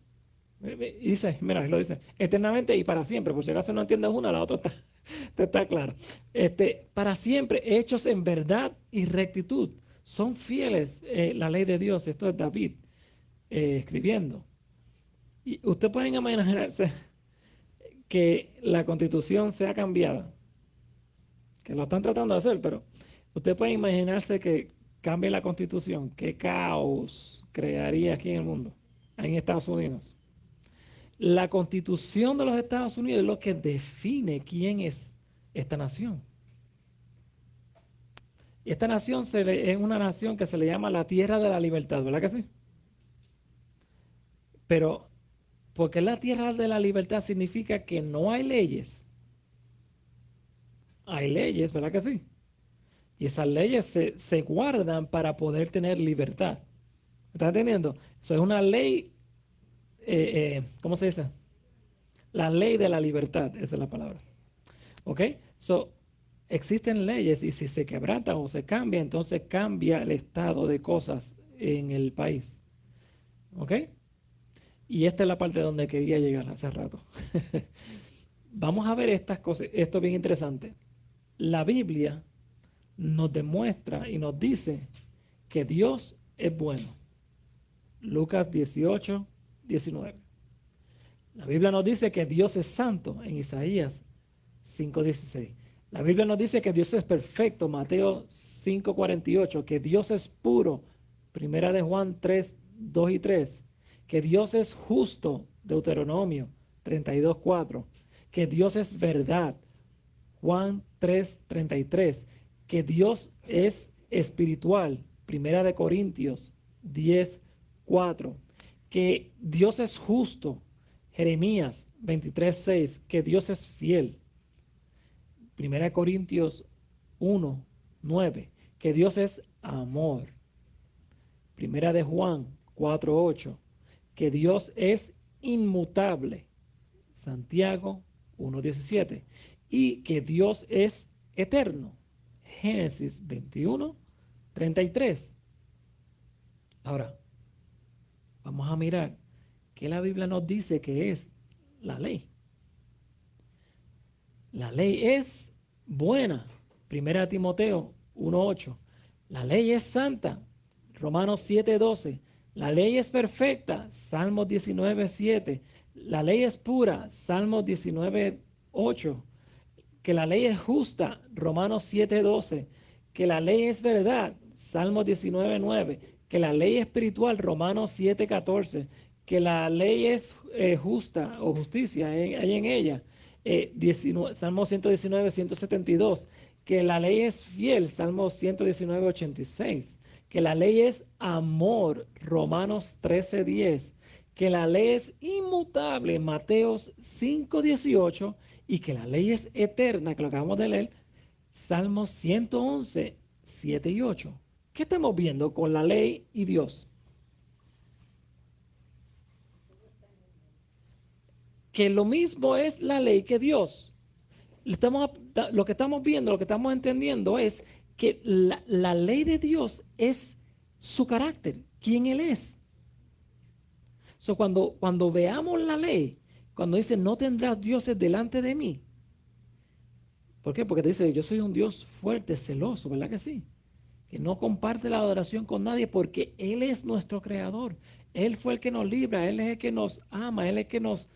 Y dice, mira, lo dice, eternamente y para siempre, por si acaso no entiendes una, la otra está claro. Para siempre, hechos en verdad y rectitud. Son fieles la ley de Dios. Esto es David escribiendo. Y usted puede imaginarse que la constitución sea cambiada, que lo están tratando de hacer, pero usted puede imaginarse que cambie la constitución. ¿Qué caos crearía aquí en el mundo, en Estados Unidos? La constitución de los Estados Unidos es lo que define quién es esta nación. Y esta nación es una nación que se le llama la tierra de la libertad, ¿verdad que sí? Pero, porque la tierra de la libertad significa que no hay leyes. Hay leyes, ¿verdad que sí? Y esas leyes se guardan para poder tener libertad. ¿Estás entendiendo? Eso es una ley, ¿cómo se dice? La ley de la libertad, esa es la palabra. ¿Ok? So, existen leyes y si se quebrantan o se cambia, entonces cambia el estado de cosas en el país. ¿Ok? Y esta es la parte donde quería llegar hace rato. Vamos a ver estas cosas. Esto es bien interesante. La Biblia nos demuestra y nos dice que Dios es bueno. Lucas 18, 19. La Biblia nos dice que Dios es santo en Isaías 5:16. La Biblia nos dice que Dios es perfecto, Mateo 5:48, que Dios es puro, Primera de Juan 3:2 y 3, que Dios es justo, Deuteronomio 32:4, que Dios es verdad, Juan 3:33, que Dios es espiritual, Primera de Corintios 10:4, que Dios es justo, Jeremías 23:6, que Dios es fiel, Primera de Corintios 1:9, que Dios es amor, Primera de Juan 4:8, que Dios es inmutable, Santiago 1:17, y que Dios es eterno, Génesis 21:33. Ahora, vamos a mirar qué la Biblia nos dice que es la ley. La ley es buena, Primera de Timoteo 1:8. La ley es santa, Romanos 7:12. La ley es perfecta, Salmos 19:7. La ley es pura, Salmos 19:8. Que la ley es justa, Romanos 7:12. Que la ley es verdad, Salmos 19:9. Que la ley es espiritual, Romanos 7:14. Que la ley es justa o justicia, hay en ella, Salmo 119:172. Que la ley es fiel, Salmo 119:86. Que la ley es amor, Romanos 13:10. Que la ley es inmutable, Mateos 5:18. Y que la ley es eterna, que lo acabamos de leer, Salmos 111:7 y 8. ¿Qué estamos viendo con la ley y Dios? Que lo mismo es la ley que Dios. Lo que estamos viendo, lo que estamos entendiendo es que la ley de Dios es su carácter, quién Él es. So, cuando veamos la ley, cuando dice no tendrás dioses delante de mí. ¿Por qué? Porque te dice yo soy un Dios fuerte, celoso, ¿verdad que sí? Que no comparte la adoración con nadie porque Él es nuestro creador. Él fue el que nos libra, Él es el que nos ama, Él es el que nos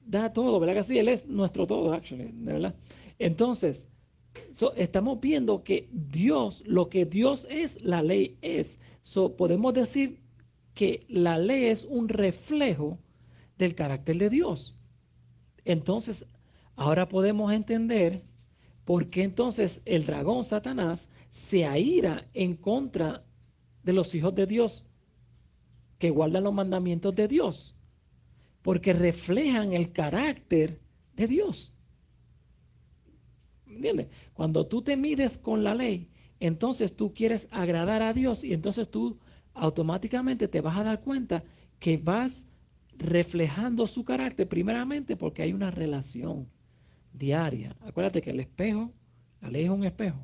da todo, ¿verdad que sí? Él es nuestro todo, actually, de verdad. Entonces, estamos viendo que Dios, lo que Dios es, la ley es. Podemos decir que la ley es un reflejo del carácter de Dios. Entonces, ahora podemos entender por qué entonces el dragón Satanás se aira en contra de los hijos de Dios que guardan los mandamientos de Dios, porque reflejan el carácter de Dios. ¿Entiendes? Cuando tú te mides con la ley, entonces tú quieres agradar a Dios y entonces tú automáticamente te vas a dar cuenta que vas reflejando su carácter primeramente porque hay una relación diaria. Acuérdate que el espejo, la ley es un espejo.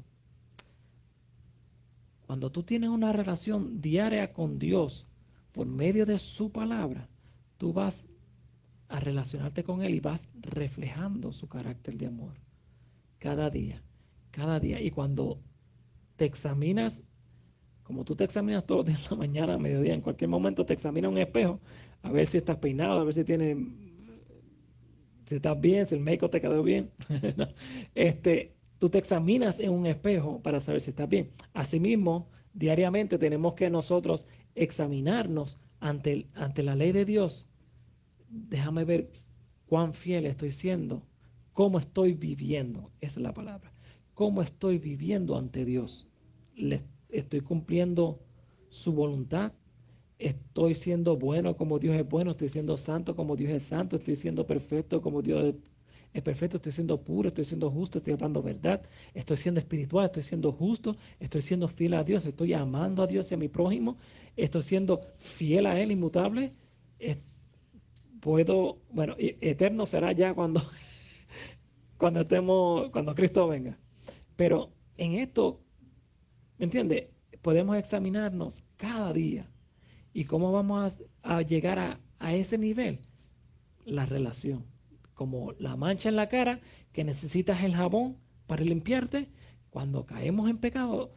Cuando tú tienes una relación diaria con Dios por medio de su palabra, tú vas a relacionarte con Él y vas reflejando su carácter de amor cada día, cada día. Y cuando te examinas, como tú te examinas todos los días, en la mañana, a mediodía, en cualquier momento te examinas un espejo, a ver si estás peinado, a ver si tienes, si estás bien, si el médico te quedó bien. No. Tú te examinas en un espejo para saber si estás bien. Asimismo, diariamente tenemos que nosotros examinarnos ante la ley de Dios. Déjame ver cuán fiel estoy siendo, cómo estoy viviendo, esa es la palabra, cómo estoy viviendo ante Dios. Estoy cumpliendo su voluntad, estoy siendo bueno como Dios es bueno, estoy siendo santo como Dios es santo, estoy siendo perfecto como Dios es perfecto, estoy siendo puro, estoy siendo justo, estoy hablando verdad, estoy siendo espiritual, estoy siendo justo, estoy siendo fiel a Dios, estoy amando a Dios y a mi prójimo, estoy siendo fiel a Él, inmutable. Bueno, eterno será ya cuando cuando Cristo venga. Pero en esto, ¿me entiendes? Podemos examinarnos cada día. ¿Y cómo vamos a llegar a ese nivel? La relación. Como la mancha en la cara, que necesitas el jabón para limpiarte. Cuando caemos en pecado,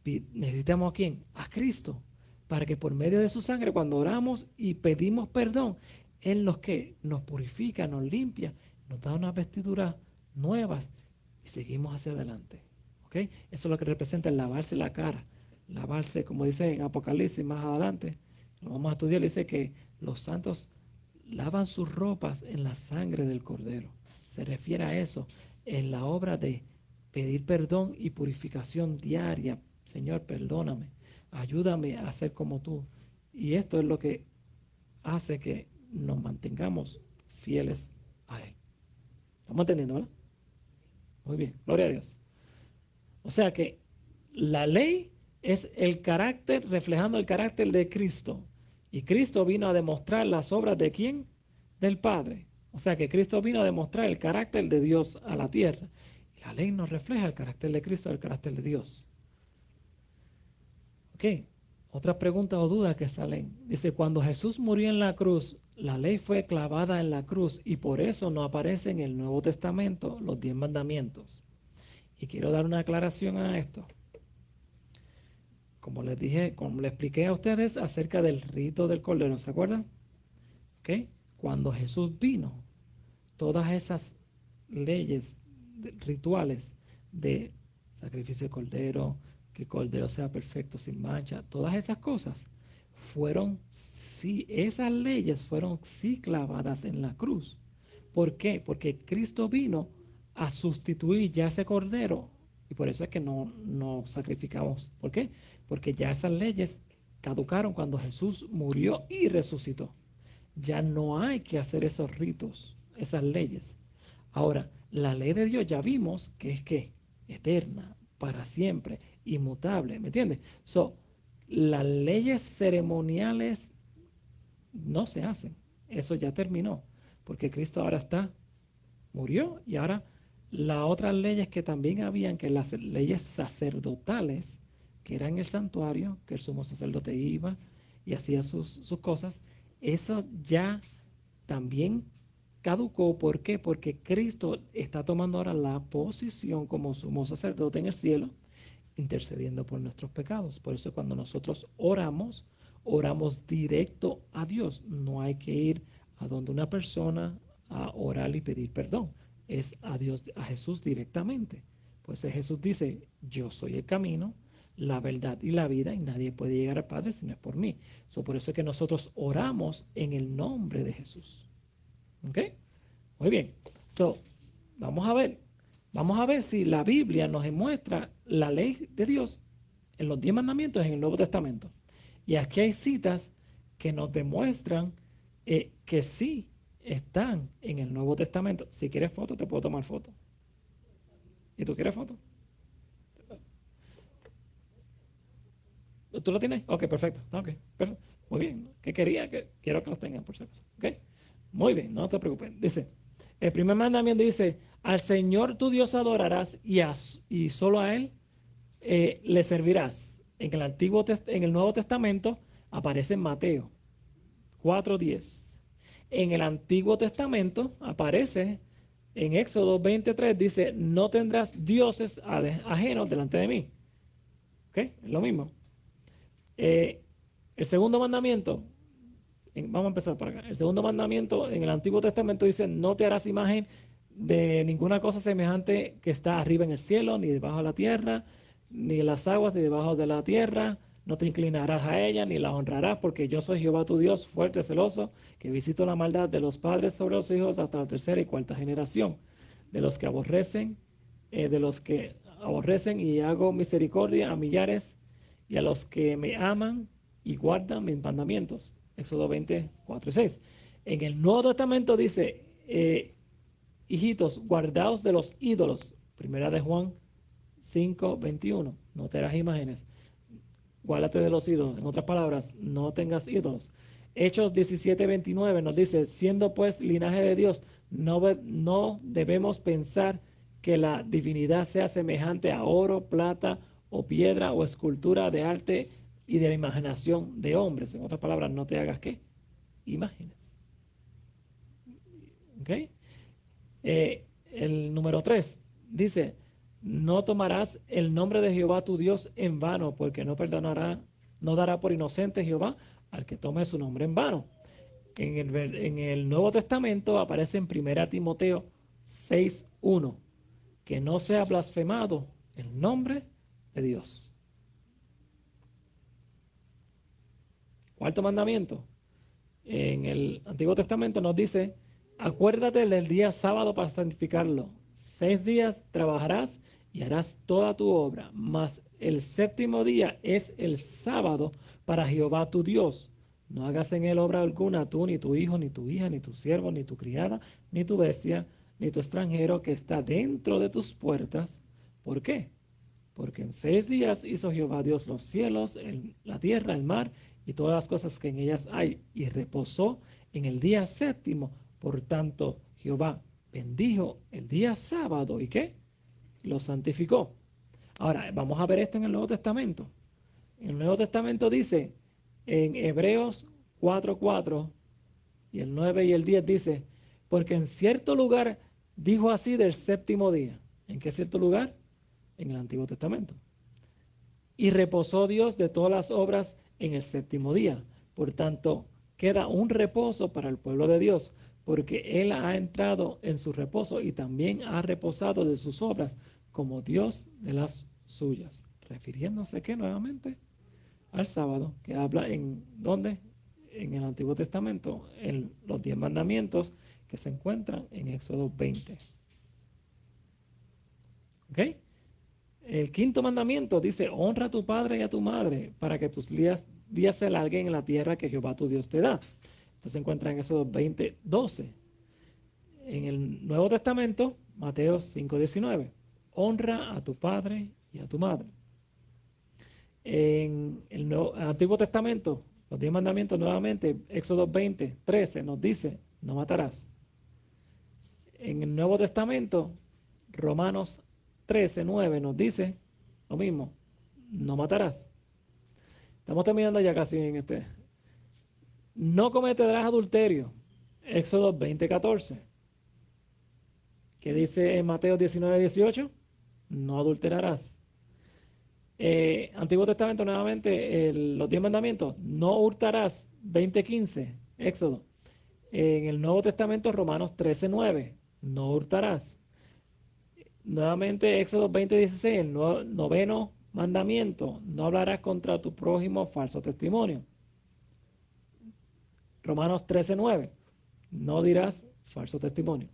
necesitamos ¿a quién? A Cristo. Para que por medio de su sangre, cuando oramos y pedimos perdón, Él nos purifica, nos limpia, nos da unas vestiduras nuevas. y seguimos hacia adelante. ¿Ok? Eso es lo que representa el lavarse la cara. Lavarse, como dice en Apocalipsis más adelante, lo vamos a estudiar, dice que los santos lavan sus ropas en la sangre del Cordero. Se refiere a eso, en la obra de pedir perdón y purificación diaria. Señor, perdóname, ayúdame a ser como tú. Y esto es lo que hace que nos mantengamos fieles a Él. ¿Estamos entendiendo, verdad? Muy bien, gloria a Dios. O sea que la ley es el carácter, reflejando el carácter de Cristo. Y Cristo vino a demostrar las obras de ¿quién? Del Padre. O sea que Cristo vino a demostrar el carácter de Dios a la tierra. Y la ley nos refleja el carácter de Cristo, el carácter de Dios. Ok, otra pregunta o duda que salen. Dice, cuando Jesús murió en la cruz, la ley fue clavada en la cruz y por eso no aparece en el Nuevo Testamento los 10 mandamientos. Y quiero dar una aclaración a esto. Como les dije, como les expliqué a ustedes acerca del rito del Cordero, ¿se acuerdan? ¿Okay? Cuando Jesús vino, todas esas leyes rituales de sacrificio de Cordero, que el Cordero sea perfecto sin mancha, todas esas cosas fueron, sí, esas leyes fueron sí clavadas en la cruz. ¿Por qué? Porque Cristo vino a sustituir ya ese Cordero y por eso es que no sacrificamos. ¿Por qué? Porque ya esas leyes caducaron cuando Jesús murió y resucitó. Ya no hay que hacer esos ritos, esas leyes. Ahora, la ley de Dios ya vimos que es que eterna, para siempre, inmutable, ¿me entiendes? Las leyes ceremoniales no se hacen. Eso ya terminó, porque Cristo ahora murió y ahora las otras leyes que también habían, que las leyes sacerdotales, que eran el santuario, que el sumo sacerdote iba y hacía sus cosas, eso ya también caducó. ¿Por qué? Porque Cristo está tomando ahora la posición como sumo sacerdote en el cielo, intercediendo por nuestros pecados. Por eso cuando nosotros oramos, oramos directo a Dios. No hay que ir a donde una persona a orar y pedir perdón. Es a Dios, a Jesús directamente. Pues Jesús dice, yo soy el camino, la verdad y la vida, y nadie puede llegar al Padre si no es por mí. Por eso es que nosotros oramos en el nombre de Jesús. ¿Ok? Muy bien. Vamos a ver si la Biblia nos muestra la ley de Dios en los 10 mandamientos en el Nuevo Testamento. Y aquí hay citas que nos demuestran que sí están en el Nuevo Testamento. Si quieres foto, te puedo tomar foto. ¿Y tú quieres foto? ¿Tú lo tienes? Ok, perfecto. Okay, perfecto. Muy bien. ¿Qué quería? Quiero que los tengan, por si acaso. Ok. Muy bien, no te preocupes. Dice, el primer mandamiento dice, al Señor tu Dios adorarás y solo a Él le servirás. En el Nuevo Testamento aparece en Mateo 4:10. En el Antiguo Testamento aparece en Éxodo 23, dice, no tendrás dioses ajenos delante de mí. ¿Ok? Es lo mismo. El segundo mandamiento, vamos a empezar por acá. El segundo mandamiento en el Antiguo Testamento dice, no te harás imagen de ninguna cosa semejante que está arriba en el cielo, ni debajo de la tierra, ni en las aguas, ni debajo de la tierra. No te inclinarás a ella, ni la honrarás, porque yo soy Jehová tu Dios, fuerte, celoso, que visito la maldad de los padres sobre los hijos hasta la tercera y cuarta generación, de los que aborrecen y hago misericordia a millares, y a los que me aman y guardan mis mandamientos. Éxodo 24:6. En el Nuevo Testamento dice, hijitos, guardaos de los ídolos. Primera de Juan 5:21. No te harás imágenes. Guárdate de los ídolos. En otras palabras, no tengas ídolos. Hechos 17:29 nos dice, siendo pues linaje de Dios, no debemos pensar que la divinidad sea semejante a oro, plata o piedra o escultura de arte y de la imaginación de hombres. En otras palabras, no te hagas ¿qué? Imágenes. ¿Ok? El número 3 dice, no tomarás el nombre de Jehová tu Dios en vano, porque no dará por inocente Jehová al que tome su nombre en vano. En el Nuevo Testamento aparece en 1 Timoteo 6:1, que no sea blasfemado el nombre de Dios. Cuarto mandamiento. En el Antiguo Testamento nos dice, acuérdate del día sábado para santificarlo. 6 días trabajarás y harás toda tu obra, mas el séptimo día es el sábado para Jehová tu Dios. No hagas en él obra alguna, tú, ni tu hijo, ni tu hija, ni tu siervo, ni tu criada, ni tu bestia, ni tu extranjero que está dentro de tus puertas. ¿Por qué? Porque en 6 días hizo Jehová Dios los cielos, la tierra, el mar y todas las cosas que en ellas hay, y reposó en el día séptimo. Por tanto, Jehová bendijo el día sábado, ¿y qué? Lo santificó. Ahora, vamos a ver esto en el Nuevo Testamento. En el Nuevo Testamento dice, en Hebreos 4:4 y el 9 y el 10 dice, porque en cierto lugar dijo así del séptimo día. ¿En qué cierto lugar? En el Antiguo Testamento. Y reposó Dios de todas las obras en el séptimo día. Por tanto, queda un reposo para el pueblo de Dios, porque Él ha entrado en su reposo y también ha reposado de sus obras como Dios de las suyas. Refiriéndose que nuevamente al sábado, que habla en ¿dónde? En el Antiguo Testamento, en los 10 mandamientos que se encuentran en Éxodo 20. ¿Ok? El quinto mandamiento dice, honra a tu padre y a tu madre para que tus días se alarguen en la tierra que Jehová tu Dios te da. Esto se encuentra en Éxodo 20:12. En el Nuevo Testamento, Mateo 5:19, honra a tu padre y a tu madre. En el Antiguo Testamento, los 10 mandamientos nuevamente, Éxodo 20:13 nos dice, no matarás. En el Nuevo Testamento, Romanos 13:9 nos dice lo mismo, no matarás. Estamos terminando ya casi en este. No cometerás adulterio, Éxodo 20:14. ¿Qué dice en Mateo 19:18? No adulterarás. Antiguo Testamento nuevamente, los 10 mandamientos, no hurtarás, 20:15, Éxodo. En el Nuevo Testamento, Romanos 13:9, no hurtarás. Nuevamente, Éxodo 20:16, el noveno mandamiento, no hablarás contra tu prójimo falso testimonio. Romanos 13:9, no dirás falso testimonio.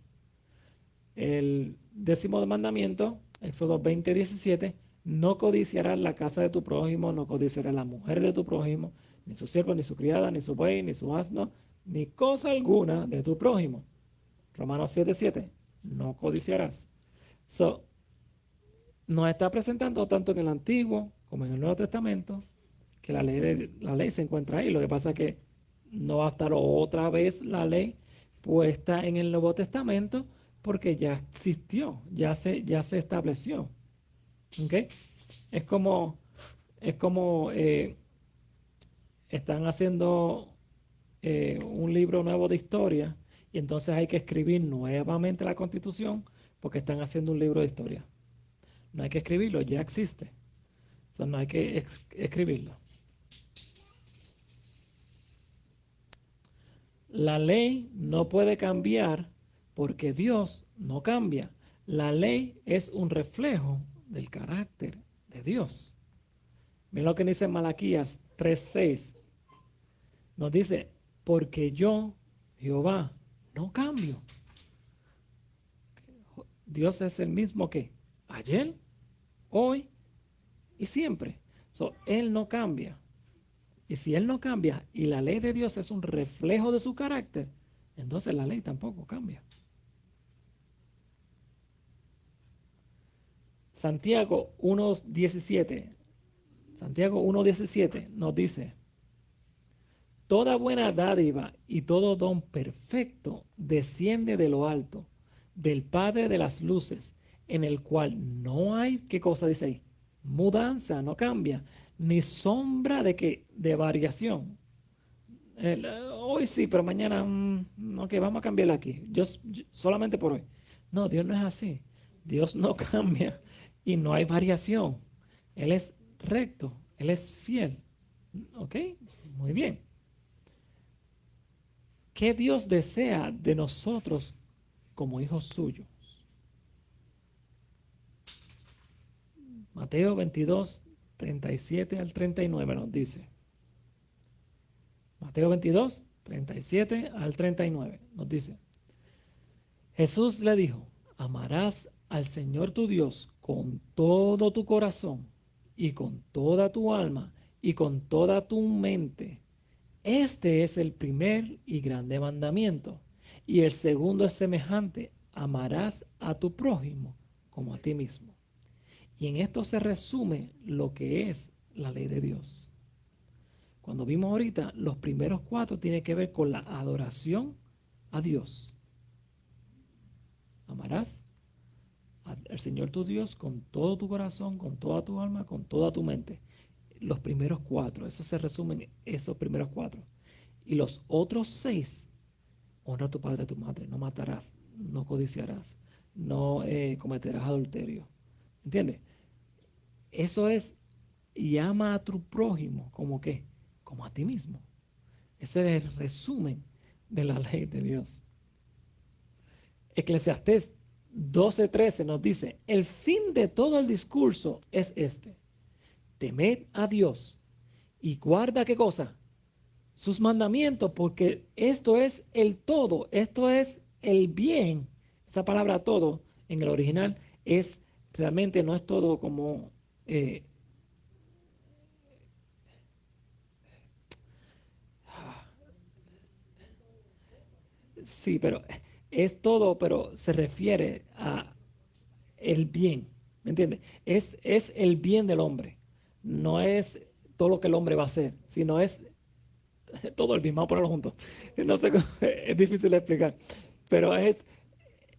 El 10º mandamiento, Éxodo 20:17, no codiciarás la casa de tu prójimo, no codiciarás la mujer de tu prójimo, ni su siervo, ni su criada, ni su buey, ni su asno, ni cosa alguna de tu prójimo. Romanos 7:7, no codiciarás. Nos está presentando tanto en el Antiguo como en el Nuevo Testamento que la ley se encuentra ahí. Lo que pasa es que no va a estar otra vez la ley puesta en el Nuevo Testamento porque ya existió, ya se estableció. ¿Okay? Es como están haciendo un libro nuevo de historia y entonces hay que escribir nuevamente la Constitución porque están haciendo un libro de historia. No hay que escribirlo, ya existe. No hay que escribirlo. La ley no puede cambiar porque Dios no cambia. La ley es un reflejo del carácter de Dios. Miren lo que dice Malaquías 3:6. Nos dice, porque yo, Jehová, no cambio. Dios es el mismo que ayer, hoy y siempre. Él no cambia. Y si Él no cambia y la ley de Dios es un reflejo de su carácter, entonces la ley tampoco cambia. Santiago 1:17. Santiago 1:17 nos dice, toda buena dádiva y todo don perfecto desciende de lo alto, del Padre de las luces, en el cual no hay, ¿qué cosa dice ahí? Mudanza, no cambia, ni sombra de variación. Hoy sí, pero mañana, ok, vamos a cambiarla aquí. Yo solamente por hoy. No, Dios no es así. Dios no cambia y no hay variación. Él es recto, Él es fiel. ¿Ok? Muy bien. ¿Qué Dios desea de nosotros como hijos suyos? Mateo 22, 37 al 39 nos dice. Mateo 22, 37 al 39 nos dice. Jesús le dijo, amarás al Señor tu Dios con todo tu corazón y con toda tu alma y con toda tu mente. Este es el primer y grande mandamiento. Y el segundo es semejante, amarás a tu prójimo como a ti mismo. Y en esto se resume lo que es la ley de Dios. Cuando vimos ahorita, los primeros 4 tienen que ver con la adoración a Dios. Amarás al Señor tu Dios con todo tu corazón, con toda tu alma, con toda tu mente. Los primeros 4, eso se resumen en esos primeros 4. Y los otros 6, honra a tu padre y a tu madre, no matarás, no codiciarás, no cometerás adulterio. ¿Entiendes? Eso es, y ama a tu prójimo, ¿como qué? Como a ti mismo. Ese es el resumen de la ley de Dios. Eclesiastés 12:13 nos dice, el fin de todo el discurso es este, temed a Dios y guarda ¿qué cosa? Sus mandamientos, porque esto es el todo, esto es el bien. Esa palabra todo en el original es realmente no es todo como sí, pero es todo, pero se refiere a el bien, ¿me entiendes? Es el bien del hombre, no es todo lo que el hombre va a hacer, sino es todo el bien, vamos a ponerlo juntos. No sé, es difícil de explicar, pero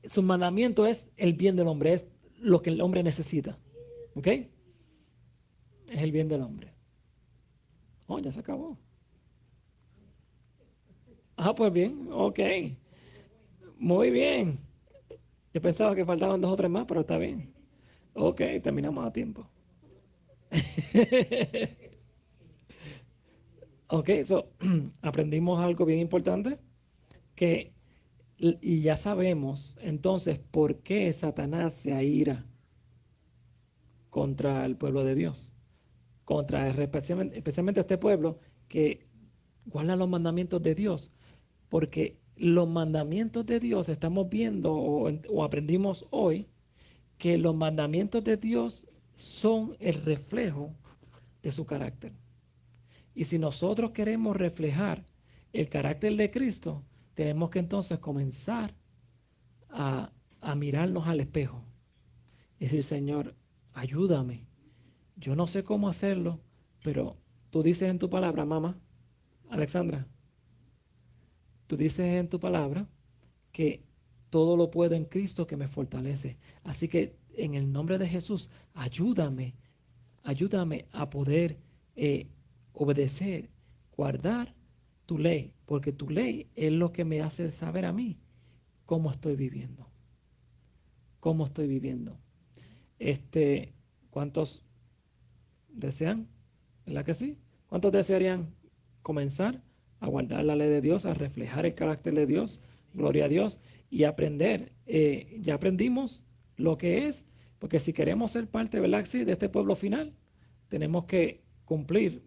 su mandamiento es el bien del hombre, es lo que el hombre necesita, ¿ok? Es el bien del hombre. Oh, ya se acabó. Ah, pues bien, ok. Muy bien. Yo pensaba que faltaban 2 o 3 más, pero está bien. Ok, terminamos a tiempo. Ok, so, aprendimos algo bien importante, que, y ya sabemos entonces por qué Satanás se aira contra el pueblo de Dios, contra especialmente este pueblo que guarda los mandamientos de Dios, porque los mandamientos de Dios estamos viendo o aprendimos hoy que los mandamientos de Dios son el reflejo de su carácter. Y si nosotros queremos reflejar el carácter de Cristo, tenemos que entonces comenzar a mirarnos al espejo y decir, Señor, ayúdame. Yo no sé cómo hacerlo, pero tú dices en tu palabra, mamá, Alexandra, tú dices en tu palabra que todo lo puedo en Cristo que me fortalece. Así que en el nombre de Jesús, ayúdame a poder obedecer, guardar tu ley, porque tu ley es lo que me hace saber a mí cómo estoy viviendo. Cómo estoy viviendo. ¿Cuántos desean? ¿Verdad que sí? ¿Cuántos desearían comenzar a guardar la ley de Dios, a reflejar el carácter de Dios? Gloria a Dios. Y aprender. Ya aprendimos lo que es, porque si queremos ser parte, ¿verdad? Sí, de este pueblo final, tenemos que cumplir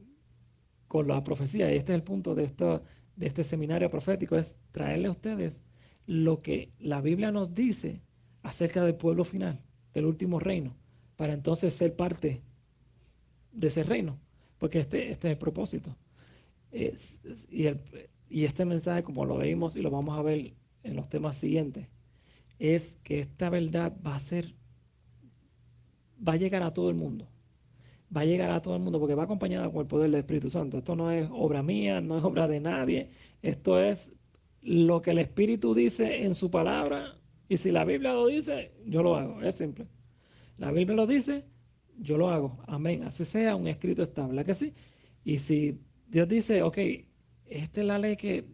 con la profecía. Y este es el punto de este seminario profético, es traerle a ustedes lo que la Biblia nos dice acerca del pueblo final, del último reino, para entonces ser parte de ese reino, porque este es el propósito. Y este mensaje, como lo veimos y lo vamos a ver en los temas siguientes, es que esta verdad va a llegar a todo el mundo. Va a llegar a todo el mundo porque va acompañada con el poder del Espíritu Santo. Esto no es obra mía, no es obra de nadie. Esto es lo que el Espíritu dice en su palabra. Y si la Biblia lo dice, yo lo hago. Es simple. La Biblia lo dice, yo lo hago. Amén. Así sea, un escrito estable. ¿Verdad que sí? Y si Dios dice, ok, esta es la ley que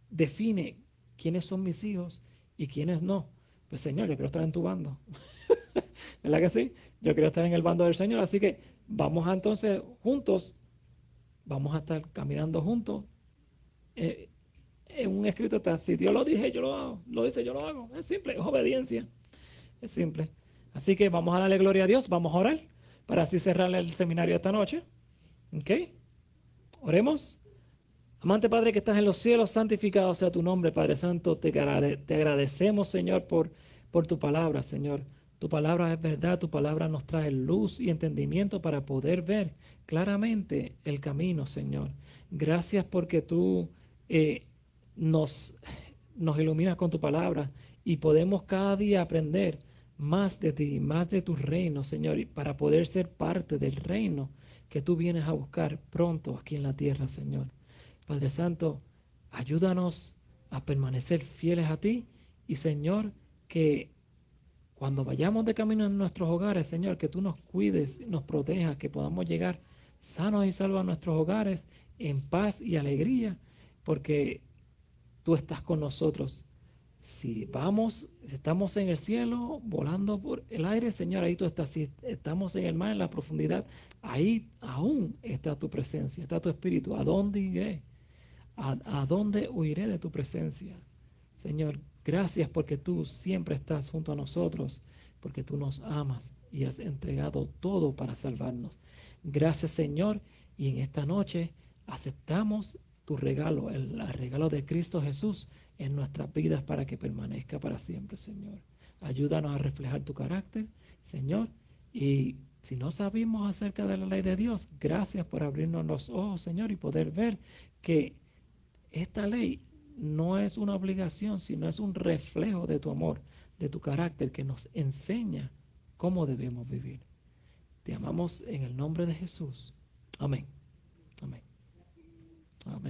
define quiénes son mis hijos y quiénes no. Pues Señor, yo quiero estar en tu bando. ¿Verdad que sí? Yo quiero estar en el bando del Señor, así que vamos a entonces juntos, vamos a estar caminando juntos. En un escrito está, si Dios lo dice, yo lo hago, lo dice, yo lo hago. Es simple, es obediencia, es simple. Así que vamos a darle gloria a Dios, vamos a orar. para así cerrar el seminario esta noche. ¿Ok? Oremos. Amante Padre que estás en los cielos, santificado sea tu nombre, Padre Santo. Te agradecemos, Señor, por tu palabra, Señor. Tu palabra es verdad, tu palabra nos trae luz y entendimiento para poder ver claramente el camino, Señor. Gracias porque tú nos, nos iluminas con tu palabra y podemos cada día aprender más de ti, más de tu reino, Señor, y para poder ser parte del reino que tú vienes a buscar pronto aquí en la tierra, Señor. Padre Santo, ayúdanos a permanecer fieles a ti y, Señor, que cuando vayamos de camino en nuestros hogares, Señor, que tú nos cuides, nos protejas, que podamos llegar sanos y salvos a nuestros hogares en paz y alegría, porque tú estás con nosotros. Si estamos en el cielo, volando por el aire, Señor, ahí tú estás. Si estamos en el mar, en la profundidad, ahí aún está tu presencia, está tu espíritu. ¿A dónde iré? ¿A dónde huiré de tu presencia? Señor, gracias porque tú siempre estás junto a nosotros, porque tú nos amas y has entregado todo para salvarnos. Gracias, Señor, y en esta noche aceptamos tu regalo, el regalo de Cristo Jesús en nuestras vidas para que permanezca para siempre, Señor. Ayúdanos a reflejar tu carácter, Señor, y si no sabemos acerca de la ley de Dios, gracias por abrirnos los ojos, Señor, y poder ver que esta ley no es una obligación, sino es un reflejo de tu amor, de tu carácter, que nos enseña cómo debemos vivir. Te amamos en el nombre de Jesús. Amén. Amén. Amén.